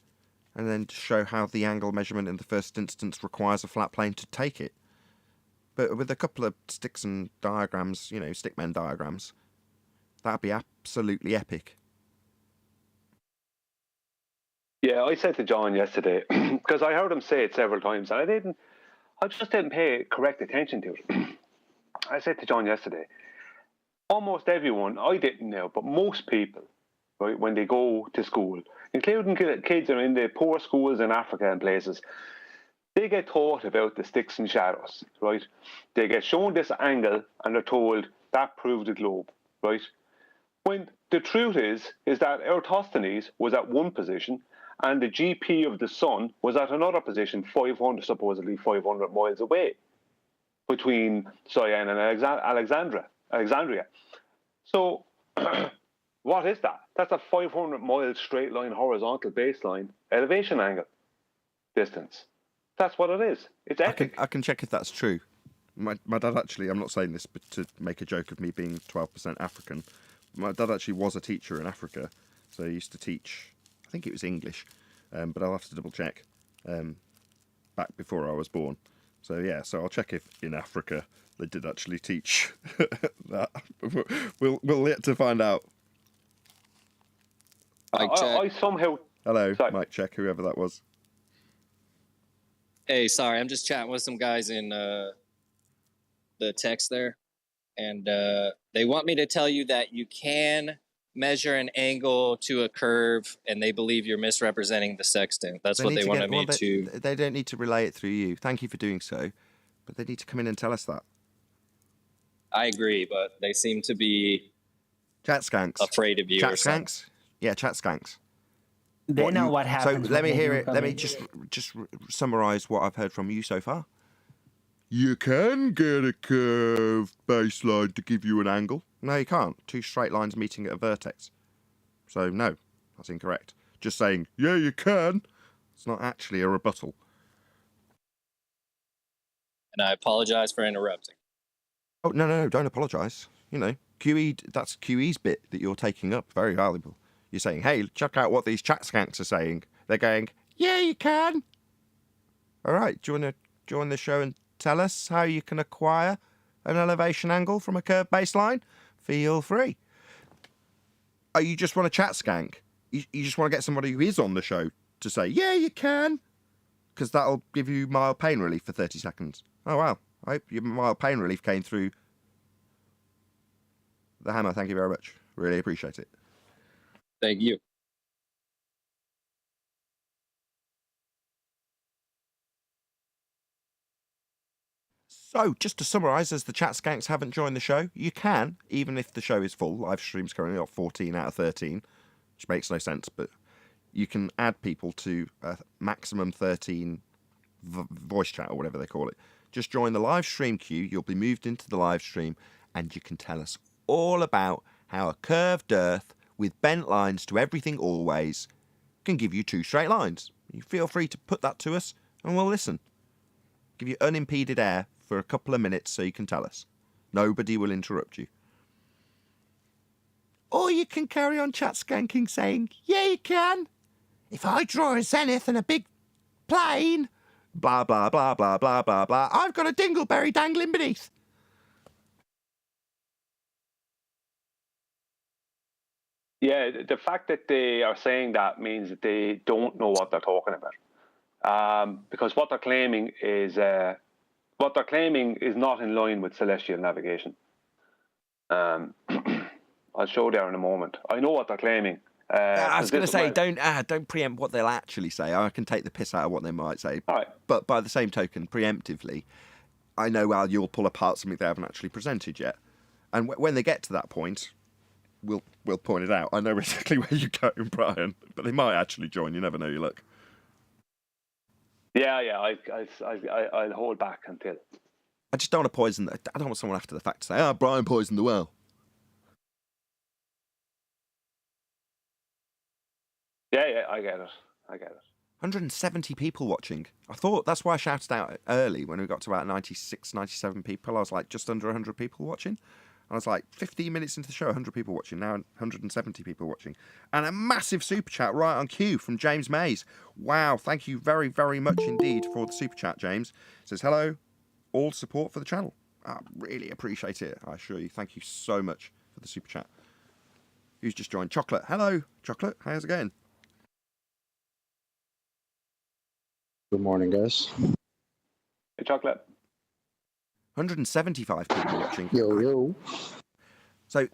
and then show how the angle measurement in the first instance requires a flat plane to take it. But with a couple of sticks and diagrams, you know, stickmen diagrams, that'd be absolutely epic. Yeah, I said to John yesterday, because I heard him say it several times, and I just didn't pay correct attention to it. I said to John yesterday, almost everyone, I didn't know, but most people, right, when they go to school, including kids that are in the poor schools in Africa and places, they get taught about the sticks and shadows, right? They get shown this angle and they're told that proves the globe, right? When the truth is that Eratosthenes was at one position and the GP of the sun was at another position, supposedly 500 miles away, between Cyan and Alexandria. So, what is that? That's a 500-mile straight line horizontal baseline elevation angle distance. That's what it is. It's epic. I can check if that's true. My dad actually, I'm not saying this but to make a joke of me being 12% African. My dad actually was a teacher in Africa, so he used to teach, I think it was English, but I'll have to double check, back before I was born. So yeah, so I'll check if in Africa they did actually teach that. We'll yet to find out. I somehow... Hello, sorry. Mike check, whoever that was. Hey, sorry, I'm just chatting with some guys in the text there, and they want me to tell you that you can measure an angle to a curve, and they believe you're misrepresenting the sextant. That's what they wanted me to... They don't need to relay it through you. Thank you for doing so, but they need to come in and tell us that. I agree, but they seem to be Chat skanks. afraid of you Chat or something. skanks? Yeah, chat skanks. They know what happens. So let me when they hear do it. come Let me in. just summarise what I've heard from you so far. You can get a curved baseline to give you an angle. No, you can't. Two straight lines meeting at a vertex. So no, that's incorrect. Just saying, yeah, you can. It's not actually a rebuttal. And I apologize for interrupting. Oh, no, don't apologise. You know, QE, that's QE's bit that you're taking up. Very valuable. You're saying, hey, check out what these chat skanks are saying. They're going, yeah, you can. All right, do you want to join the show and tell us how you can acquire an elevation angle from a curved baseline? Feel free. Oh, you just want a chat skank? You just want to get somebody who is on the show to say, yeah, you can? Because that'll give you mild pain relief for 30 seconds. Oh, wow. I hope your mild pain relief came through the hammer. Thank you very much. Really appreciate it. Thank you. So, just to summarise, as the chat skanks haven't joined the show, you can, even if the show is full. Live stream's currently got 14 out of 13, which makes no sense, but you can add people to a maximum 13 voice chat or whatever they call it. Just join the live stream queue, you'll be moved into the live stream, and you can tell us all about how a curved earth with bent lines to everything always can give you two straight lines. You feel free to put that to us, and we'll listen. Give you unimpeded air for a couple of minutes so you can tell us. Nobody will interrupt you. Or you can carry on chat skanking saying, yeah, you can. If I draw a zenith and a big plane, blah, blah, blah, blah, blah, blah, blah, I've got a dingleberry dangling beneath. Yeah, the fact that they are saying that means that they don't know what they're talking about. Because what they're claiming is not in line with celestial navigation. I'll show there in a moment. I know what they're claiming. I was going to say, don't preempt what they'll actually say. I can take the piss out of what they might say. All right. But by the same token, preemptively, I know you'll pull apart something they haven't actually presented yet. And when they get to that point, we'll point it out. I know exactly where you're going, Brian, but they might actually join. You never know your luck. Yeah, I'll hold back until. I just don't want to poison. I don't want someone after the fact to say, Brian poisoned the well. Yeah, I get it. 170 people watching. I thought that's why I shouted out early when we got to about 96, 97 people. I was like, just under 100 people watching. I was like, 15 minutes into the show, 100 people watching. Now 170 people watching. And a massive super chat right on cue from James Mays. Wow, thank you very, very much indeed for the super chat, James. It says, hello, all support for the channel. I really appreciate it, I assure you. Thank you so much for the super chat. Who's just joined? Chocolate. Hello, Chocolate. How's it going? Good morning, guys. Hey, Chocolate. 175 people watching. Yo. So,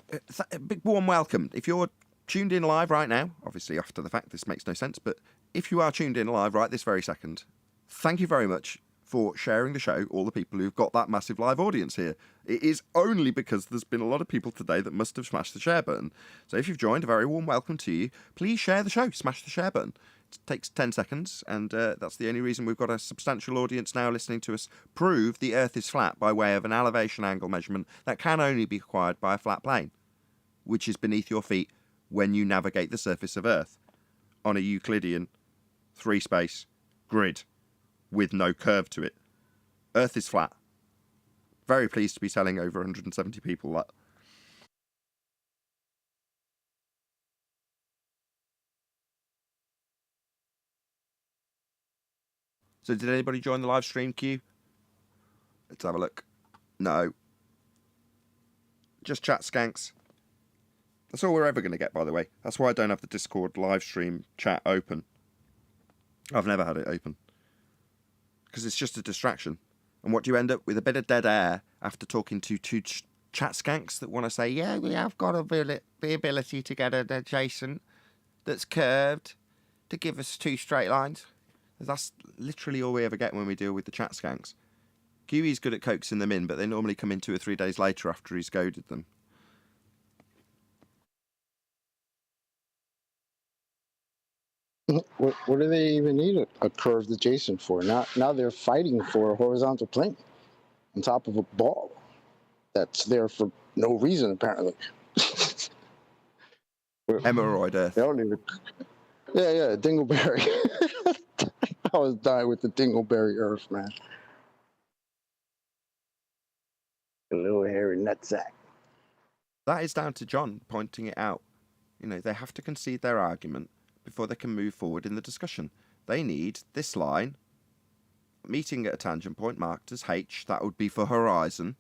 a big warm welcome. If you're tuned in live right now, obviously after the fact this makes no sense, but if you are tuned in live right this very second, thank you very much for sharing the show, all the people who've got that massive live audience here. It is only because there's been a lot of people today that must have smashed the share button. So if you've joined, a very warm welcome to you. Please share the show, smash the share button. It takes 10 seconds, and that's the only reason we've got a substantial audience now listening to us prove the Earth is flat by way of an elevation angle measurement that can only be acquired by a flat plane, which is beneath your feet when you navigate the surface of Earth on a Euclidean three-space grid with no curve to it. Earth is flat. Very pleased to be telling over 170 people that. So did anybody join the live stream queue? Let's have a look. No. Just chat skanks. That's all we're ever going to get, by the way. That's why I don't have the Discord live stream chat open. I've never had it open. Because it's just a distraction. And what do you end up with? A bit of dead air after talking to two chat skanks that want to say, yeah, we have got the ability to get an adjacent that's curved to give us two straight lines. That's literally all we ever get when we deal with the chat skanks. Kiwi's good at coaxing them in, but they normally come in 2 or 3 days later after he's goaded them. What do they even need a curved adjacent for? Now they're fighting for a horizontal plane on top of a ball that's there for no reason, apparently. Hemorrhoid Earth. They don't even... Yeah, Dingleberry. I was dying with the Dingleberry Earth, man. A little hairy nutsack. That is down to John pointing it out. You know, they have to concede their argument before they can move forward in the discussion. They need this line meeting at a tangent point marked as H, that would be for horizon,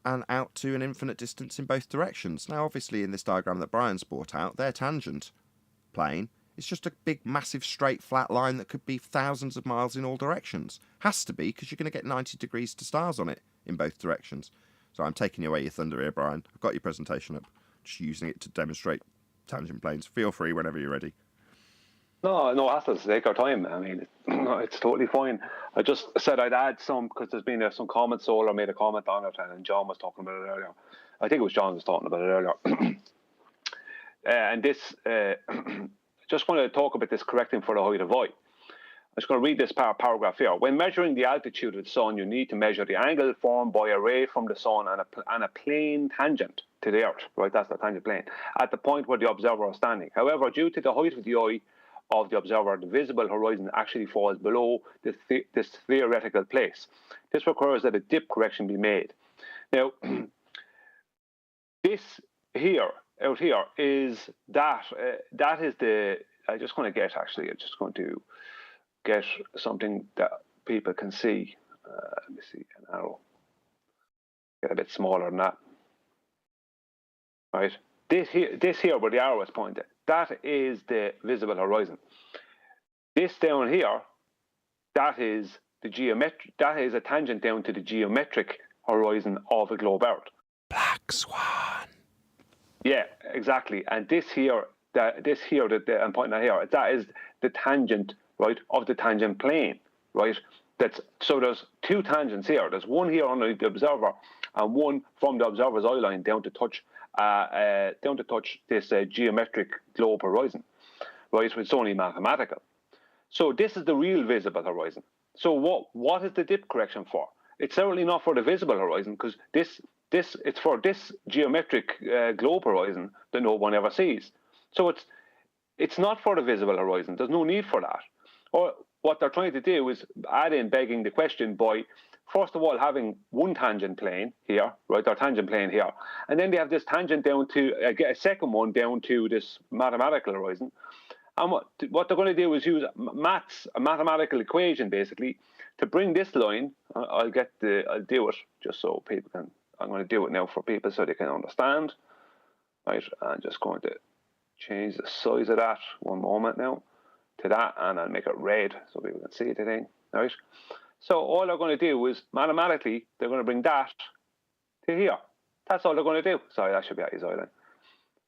and out to an infinite distance in both directions. Now, obviously, in this diagram that Brian's brought out, their tangent plane is just a big, massive, straight, flat line that could be thousands of miles in all directions. Has to be, because you're going to get 90 degrees to stars on it in both directions. So I'm taking away your thunder here, Brian. I've got your presentation up. Just using it to demonstrate tangent planes. Feel free whenever you're ready. No hassle to take our time. I mean, it's totally fine. I just said I'd add some, because there's been some comments. Solar made a comment on it, and John was talking about it earlier. I think it was John was talking about it earlier. And this, just want to talk about this correcting for the height of I. I'm just going to read this paragraph here. When measuring the altitude of the sun, you need to measure the angle formed by a ray from the sun and a plane tangent to the earth. Right, that's the tangent plane at the point where the observer is standing. However, due to the height of the eye of the observer, the visible horizon actually falls below this theoretical place. This requires that a dip correction be made. Now, this here, out here, is that is the. I'm just going to get something that people can see. Let me see an arrow. Get a bit smaller than that. Right. This here where the arrow is pointed, that is the visible horizon. This down here, that is the geometric. That is a tangent down to the geometric horizon of the globe Earth. Black swan. Yeah, exactly. And this here that I'm pointing at here, that is the tangent, right, of the tangent plane, right? So there's 2 tangents here. There's one here on the observer, and one from the observer's eye line down to touch this geometric globe horizon, right? So it's only mathematical. So this is the real visible horizon. So what is the dip correction for? It's certainly not for the visible horizon, because it's for this geometric globe horizon that no one ever sees. So it's not for the visible horizon. There's no need for that. Or what they're trying to do is add in begging the question by, first of all, having one tangent plane here, right, or tangent plane here, and then they have this tangent down to, a second one down to this mathematical horizon. And what they're going to do is use a mathematical equation, basically, to bring this line. I'll do it just so people can. I'm going to do it now for people so they can understand. Right, I'm just going to change the size of that one moment now to that, and I'll make it red so people can see the thing. Right. So all they're going to do is mathematically they're going to bring that to here. That's all they're going to do. Sorry, that should be at his island.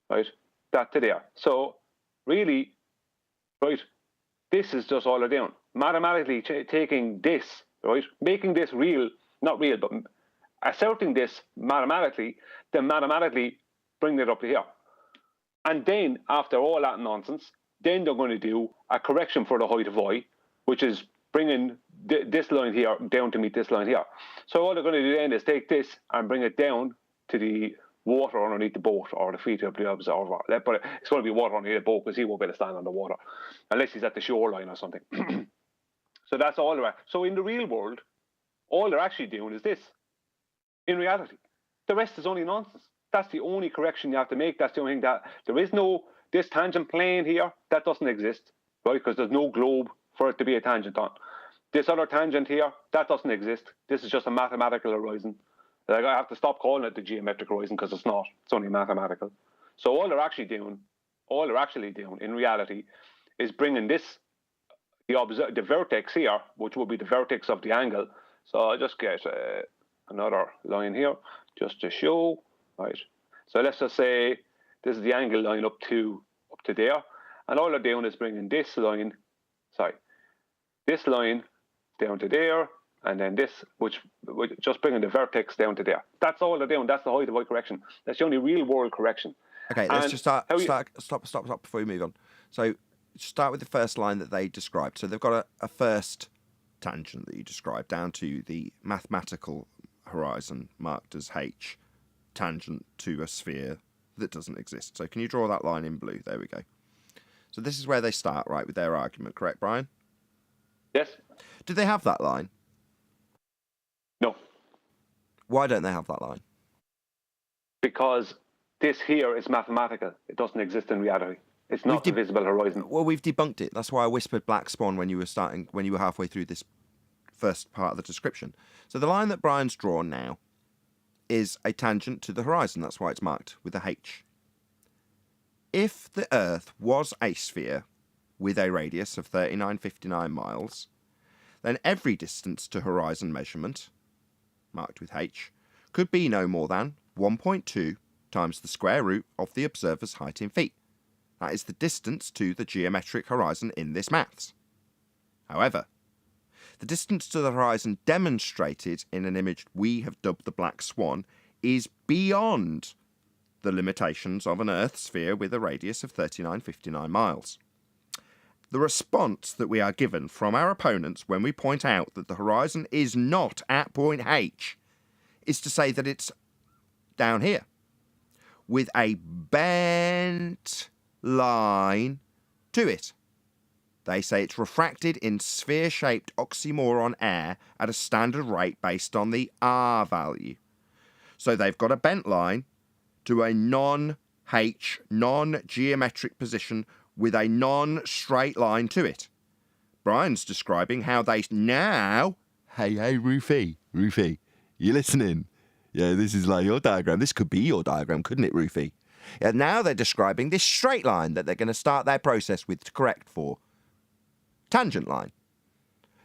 Right, that to there. So really, right, this is just all they're doing. Mathematically taking this, right, making this real, not real, but asserting this mathematically, then mathematically bring it up to here. And then after all that nonsense, then they're going to do a correction for the height of I, which is bringing this line here down to meet this line here. So all they're going to do then is take this and bring it down to the water underneath the boat or the feet of the observer. But it's going to be water underneath the boat because he won't be able to stand on the water unless he's at the shoreline or something. So that's all they're at. So in the real world, all they're actually doing is this. In reality, the rest is only nonsense. That's the only correction you have to make. That's the only thing that there is no, this tangent plane here, that doesn't exist, right? Because there's no globe for it to be a tangent on. This other tangent here, that doesn't exist. This is just a mathematical horizon. Like, I have to stop calling it the geometric horizon because it's not. It's only mathematical. So all they're actually doing in reality is bringing this, the vertex here, which will be the vertex of the angle. So I'll just get another line here just to show, right? So let's just say this is the angle line up to there, and all they're doing is bringing this line down to there, and then this, which just bringing the vertex down to there. That's all they're doing. That's the height of height correction. That's the only real world correction. Okay, let's just stop before we move on. So start with the first line that they described. So they've got a first tangent that you described down to the mathematical horizon marked as H, tangent to a sphere that doesn't exist. So can you draw that line in blue? There we go. So this is where they start, right, with their argument, correct, Brian? Yes. Do they have that line? No. Why don't they have that line? Because this here is mathematical. It doesn't exist in reality. It's not the visible horizon. Well, we've debunked it. That's why I whispered black swan when you were halfway through this first part of the description. So the line that Brian's drawn now is a tangent to the horizon. That's why it's marked with a H. If the Earth was a sphere with a radius of 3959 miles, then every distance to horizon measurement, marked with H, could be no more than 1.2 times the square root of the observer's height in feet. That is the distance to the geometric horizon in this maths. However, the distance to the horizon demonstrated in an image we have dubbed the black swan is beyond the limitations of an Earth sphere with a radius of 3959 miles. The response that we are given from our opponents when we point out that the horizon is not at point H is to say that it's down here with a bent line to it. They say it's refracted in sphere-shaped oxymoron air at a standard rate based on the R value. So they've got a bent line to a non-H, non-geometric position with a non-straight line to it. Brian's describing how they now... Hey, Roofy, you listening? Yeah, this is like your diagram. This could be your diagram, couldn't it, Roofy? Yeah, now they're describing this straight line that they're going to start their process with to correct for. Tangent line.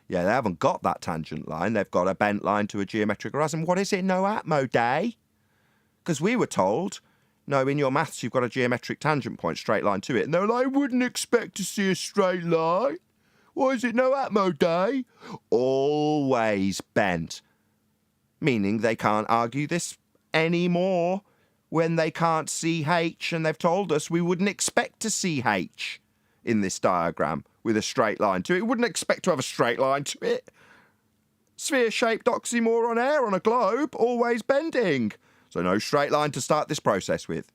Yeah, they haven't got that tangent line. They've got a bent line to a geometric horizon. What is it? No Atmo Day? Because we were told, no, in your maths you've got a geometric tangent point, straight line to it. And they're like, I wouldn't expect to see a straight line. Why is it no Atmo Day? Always bent. Meaning they can't argue this anymore when they can't see H, and they've told us we wouldn't expect to see H in this diagram with a straight line to it. We wouldn't expect to have a straight line to it. Sphere-shaped oxymoron air on a globe, always bending. So no straight line to start this process with.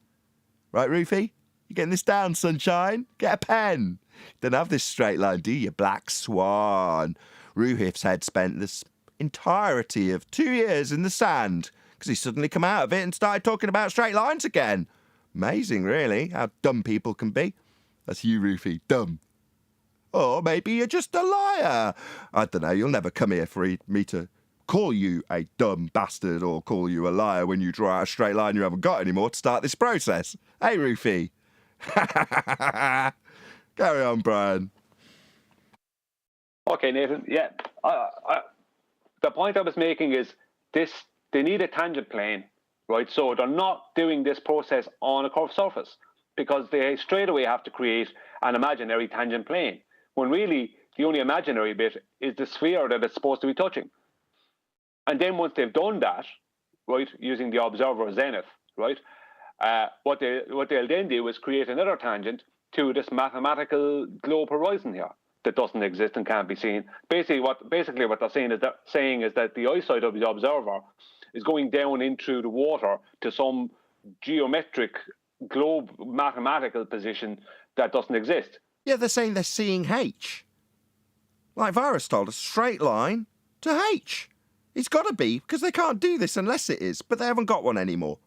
Right, Roofy? You getting this down, sunshine? Get a pen. Don't have this straight line, do you, black swan? Roofy's had spent this entirety of 2 years in the sand because he suddenly come out of it and started talking about straight lines again. Amazing, really, how dumb people can be. That's you, Roofy, dumb. Or maybe you're just a liar. I don't know, you'll never come here for me to call you a dumb bastard or call you a liar when you draw out a straight line you haven't got anymore to start this process. Hey, Roofy. Carry on, Brian. Okay, Nathan. Yeah, the point I was making is this: they need a tangent plane, right? So they're not doing this process on a curved surface because they straight away have to create an imaginary tangent plane, when really the only imaginary bit is the sphere that it's supposed to be touching. And then once they've done that, right, using the observer zenith, right, what they'll then do is create another tangent to this mathematical globe horizon here that doesn't exist and can't be seen. Basically what they're saying is that the eyesight of the observer is going down into the water to some geometric globe mathematical position that doesn't exist. Yeah, they're saying they're seeing H. Like Virus told us, straight line to H. It's got to be, because they can't do this unless it is, but they haven't got one anymore.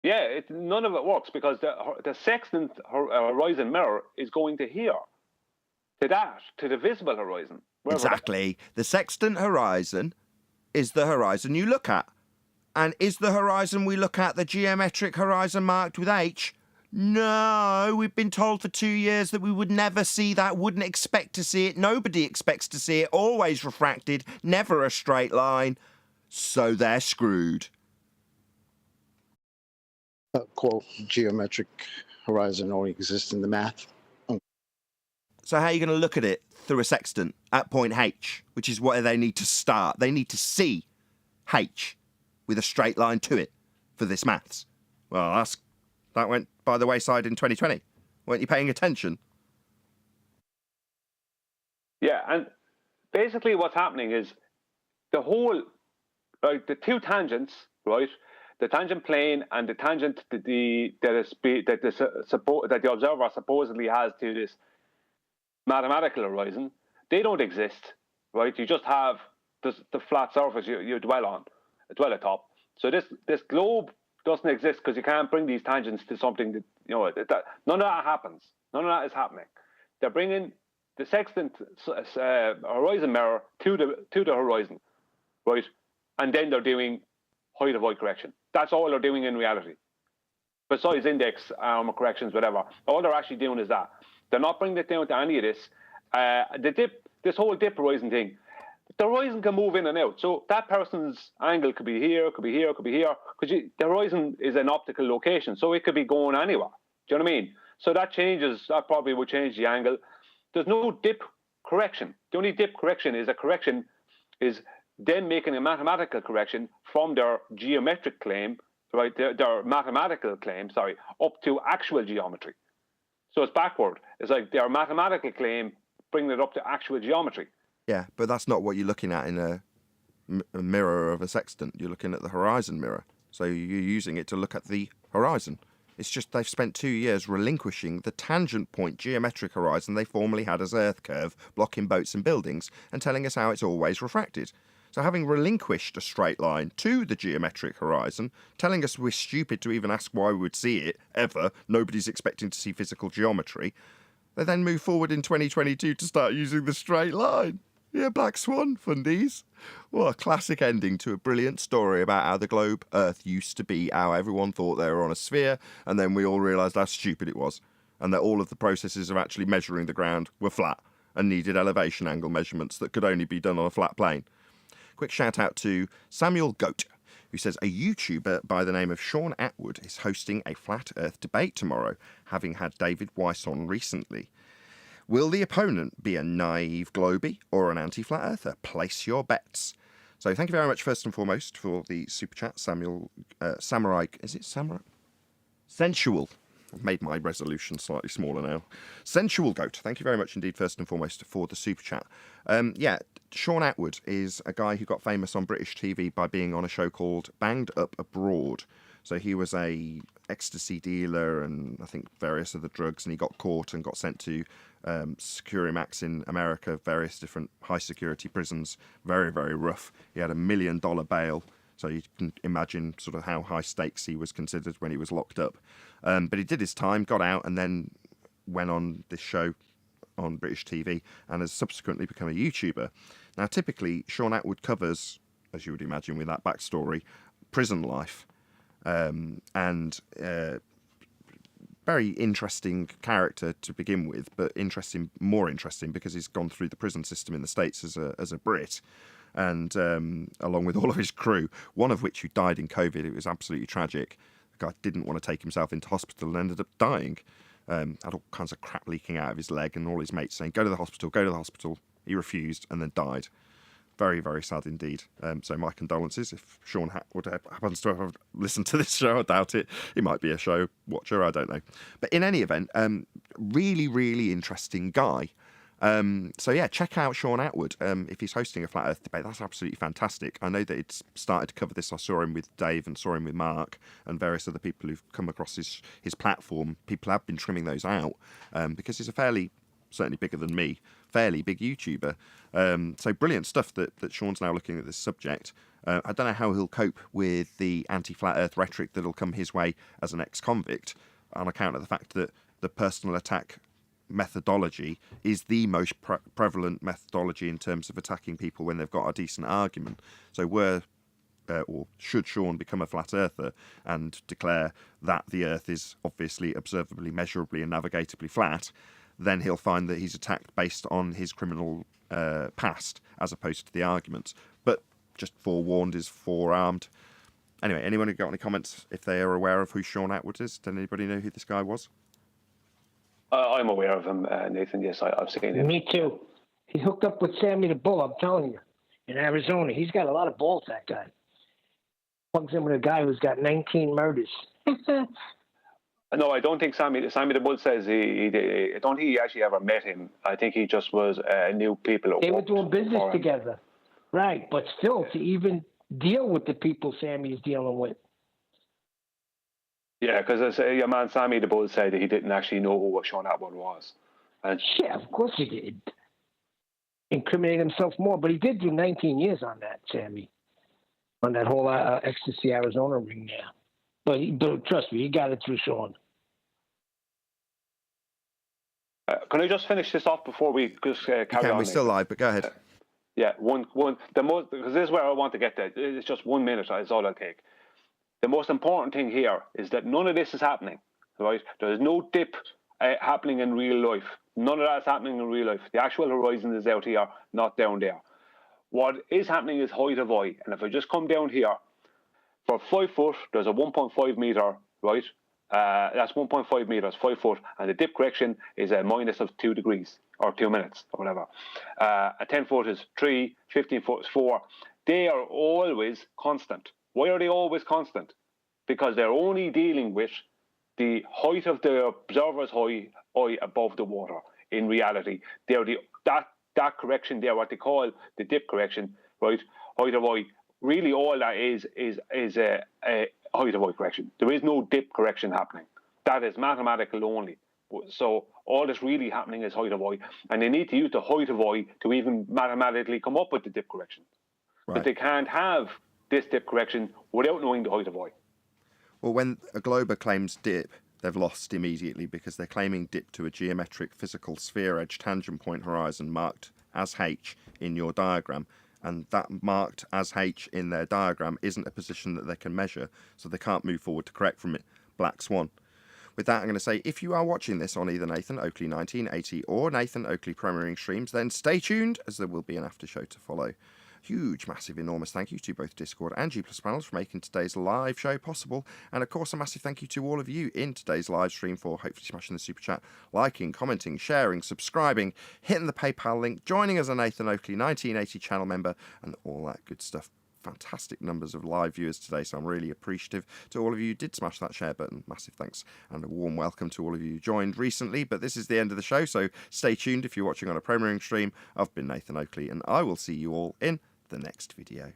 Yeah, none of it works because the sextant horizon mirror is going to here, to the visible horizon. Exactly. The sextant horizon is the horizon you look at. And is the horizon we look at the geometric horizon marked with H? No, we've been told for 2 years that we would never see that, wouldn't expect to see it. Nobody expects to see it. Always refracted, never a straight line. So they're screwed. Quote, geometric horizon only exists in the math. So how are you going to look at it through a sextant at point H, which is where they need to start? They need to see H with a straight line to it for this maths. Well, that went by the wayside in 2020. Weren't you paying attention? Yeah, and basically what's happening is the whole, like the two tangents, right? The tangent plane and the tangent that the observer supposedly has to this mathematical horizon, they don't exist, right? You just have the flat surface you dwell atop. So this globe doesn't exist because you can't bring these tangents to something that, you know, that none of that happens. None of that is happening. They're bringing the sextant horizon mirror to the horizon, right? And then they're doing height of void correction. That's all they're doing in reality. Besides index corrections, whatever, all they're actually doing is that. They're not bringing it down to any of this. This whole dip horizon thing, the horizon can move in and out. So that person's angle could be here, could be here, could be here, because the horizon is an optical location, so it could be going anywhere. Do you know what I mean? So that probably would change the angle. There's no dip correction. The only dip correction is then making a mathematical correction from their geometric claim, right? Their mathematical claim, up to actual geometry. So it's backward. It's like their mathematical claim, bringing it up to actual geometry. Yeah, but that's not what you're looking at in a mirror of a sextant. You're looking at the horizon mirror. So you're using it to look at the horizon. It's just they've spent 2 years relinquishing the tangent point geometric horizon they formerly had as Earth curve, blocking boats and buildings, and telling us how it's always refracted. So having relinquished a straight line to the geometric horizon, telling us we're stupid to even ask why we would see it, ever, nobody's expecting to see physical geometry, they then move forward in 2022 to start using the straight line. Yeah, Black Swan, fundies. What a classic ending to a brilliant story about how the globe Earth used to be, how everyone thought they were on a sphere, and then we all realised how stupid it was, and that all of the processes of actually measuring the ground were flat and needed elevation angle measurements that could only be done on a flat plane. Quick shout out to Samuel Goat, who says a YouTuber by the name of Sean Atwood is hosting a flat Earth debate tomorrow, having had David Weiss on recently. Will the opponent be a naive globie or an anti-flat earther? Place your bets. So thank you very much, first and foremost, for the super chat, Samuel Samurai. Is it Samurai? Sensual. I've made my resolution slightly smaller now. Sensual Goat. Thank you very much indeed, first and foremost, for the super chat. Sean Atwood is a guy who got famous on British TV by being on a show called Banged Up Abroad. So he was a ecstasy dealer and I think various other drugs, and he got caught and got sent to Security Max in America, various different high security prisons. Very, very rough. He had $1 million bail. So you can imagine sort of how high stakes he was considered when he was locked up. But he did his time, got out, and then went on this show on British TV and has subsequently become a YouTuber. Now, typically, Sean Atwood covers, as you would imagine with that backstory, prison life. Very interesting character to begin with, but more interesting because he's gone through the prison system in the States as a Brit. And along with all of his crew, one of which who died in COVID. It was absolutely tragic. The guy didn't want to take himself into hospital and ended up dying. Had all kinds of crap leaking out of his leg, and all his mates saying, go to the hospital, go to the hospital. He refused and then died. Very, very sad indeed. So my condolences. If Sean Atwood happens to have listened to this show, I doubt it. He might be a show watcher, I don't know. But in any event, really, really interesting guy. Check out Sean Atwood. If he's hosting a Flat Earth debate, that's absolutely fantastic. I know that it's started to cover this. I saw him with Dave and saw him with Mark and various other people who've come across his platform. People have been trimming those out because he's certainly bigger than me, fairly big YouTuber. So brilliant stuff that Sean's now looking at this subject. I don't know how he'll cope with the anti-flat earth rhetoric that'll come his way as an ex-convict on account of the fact that the personal attack methodology is the most prevalent methodology in terms of attacking people when they've got a decent argument. So should Sean become a flat earther and declare that the earth is obviously observably, measurably and navigatably flat, then he'll find that he's attacked based on his criminal past as opposed to the arguments. But just forewarned is forearmed. Anyway, anyone who got any comments if they are aware of who Sean Atwood is? Does anybody know who this guy was? I'm aware of him, Nathan. Yes, I've seen him. Me too. He hooked up with Sammy the Bull, I'm telling you, in Arizona. He's got a lot of balls, that guy. Plugs in with a guy who's got 19 murders. No, I don't think Sammy the Bull says I don't think he actually ever met him. I think he just was knew people. They were doing business together. Right, but still, to even deal with the people Sammy is dealing with. Yeah, because your man Sammy the Bull said that he didn't actually know who Sean Atwood was. And yeah, of course he did. Incriminate himself more, but he did do 19 years on that, Sammy, on that whole Ecstasy Arizona ring there. But trust me, he got it through Sean. Can I just finish this off before we just carry on? We're still live, but go ahead. Yeah, because this is where I want to get to. It's just 1 minute. It's all I'll take. The most important thing here is that none of this is happening, right? There's no dip happening in real life. None of that's happening in real life. The actual horizon is out here, not down there. What is happening is height of eye. And if I just come down here, for 5 foot, there's a 1.5 meter, right? That's 1.5 meters, 5 foot. And the dip correction is a minus of 2 degrees or 2 minutes or whatever. A 10 foot is 3, 15 foot is 4. They are always constant. Why are they always constant? Because they're only dealing with the height of the observer's eye above the water. In reality, they're that correction there, what they call the dip correction, right? Height of eye. Really, all that is a height of eye correction. There is no dip correction happening. That is mathematical only. So all that's really happening is height of eye, and they need to use the height of eye to even mathematically come up with the dip correction. Right. But they can't have this dip correction without knowing the height of eye. Well, when a glober claims dip, they've lost immediately because they're claiming dip to a geometric physical sphere edge tangent point horizon marked as H in your diagram. And that marked as H in their diagram isn't a position that they can measure, so they can't move forward to correct from it. Black swan. With that, I'm going to say, if you are watching this on either Nathan Oakley 1980 or Nathan Oakley premiering streams, then stay tuned, as there will be an after show to follow. Huge, massive, enormous thank you to both Discord and G+ panels for making today's live show possible. And of course, a massive thank you to all of you in today's live stream for hopefully smashing the super chat, liking, commenting, sharing, subscribing, hitting the PayPal link, joining as a Nathan Oakley 1980 channel member, and all that good stuff. Fantastic numbers of live viewers today, so I'm really appreciative to all of you who did smash that share button. Massive thanks and a warm welcome to all of you who joined recently. But this is the end of the show, so stay tuned if you're watching on a premiering stream. I've been Nathan Oakley, and I will see you all in the next video.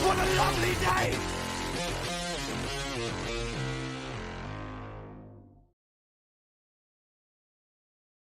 What a lovely day!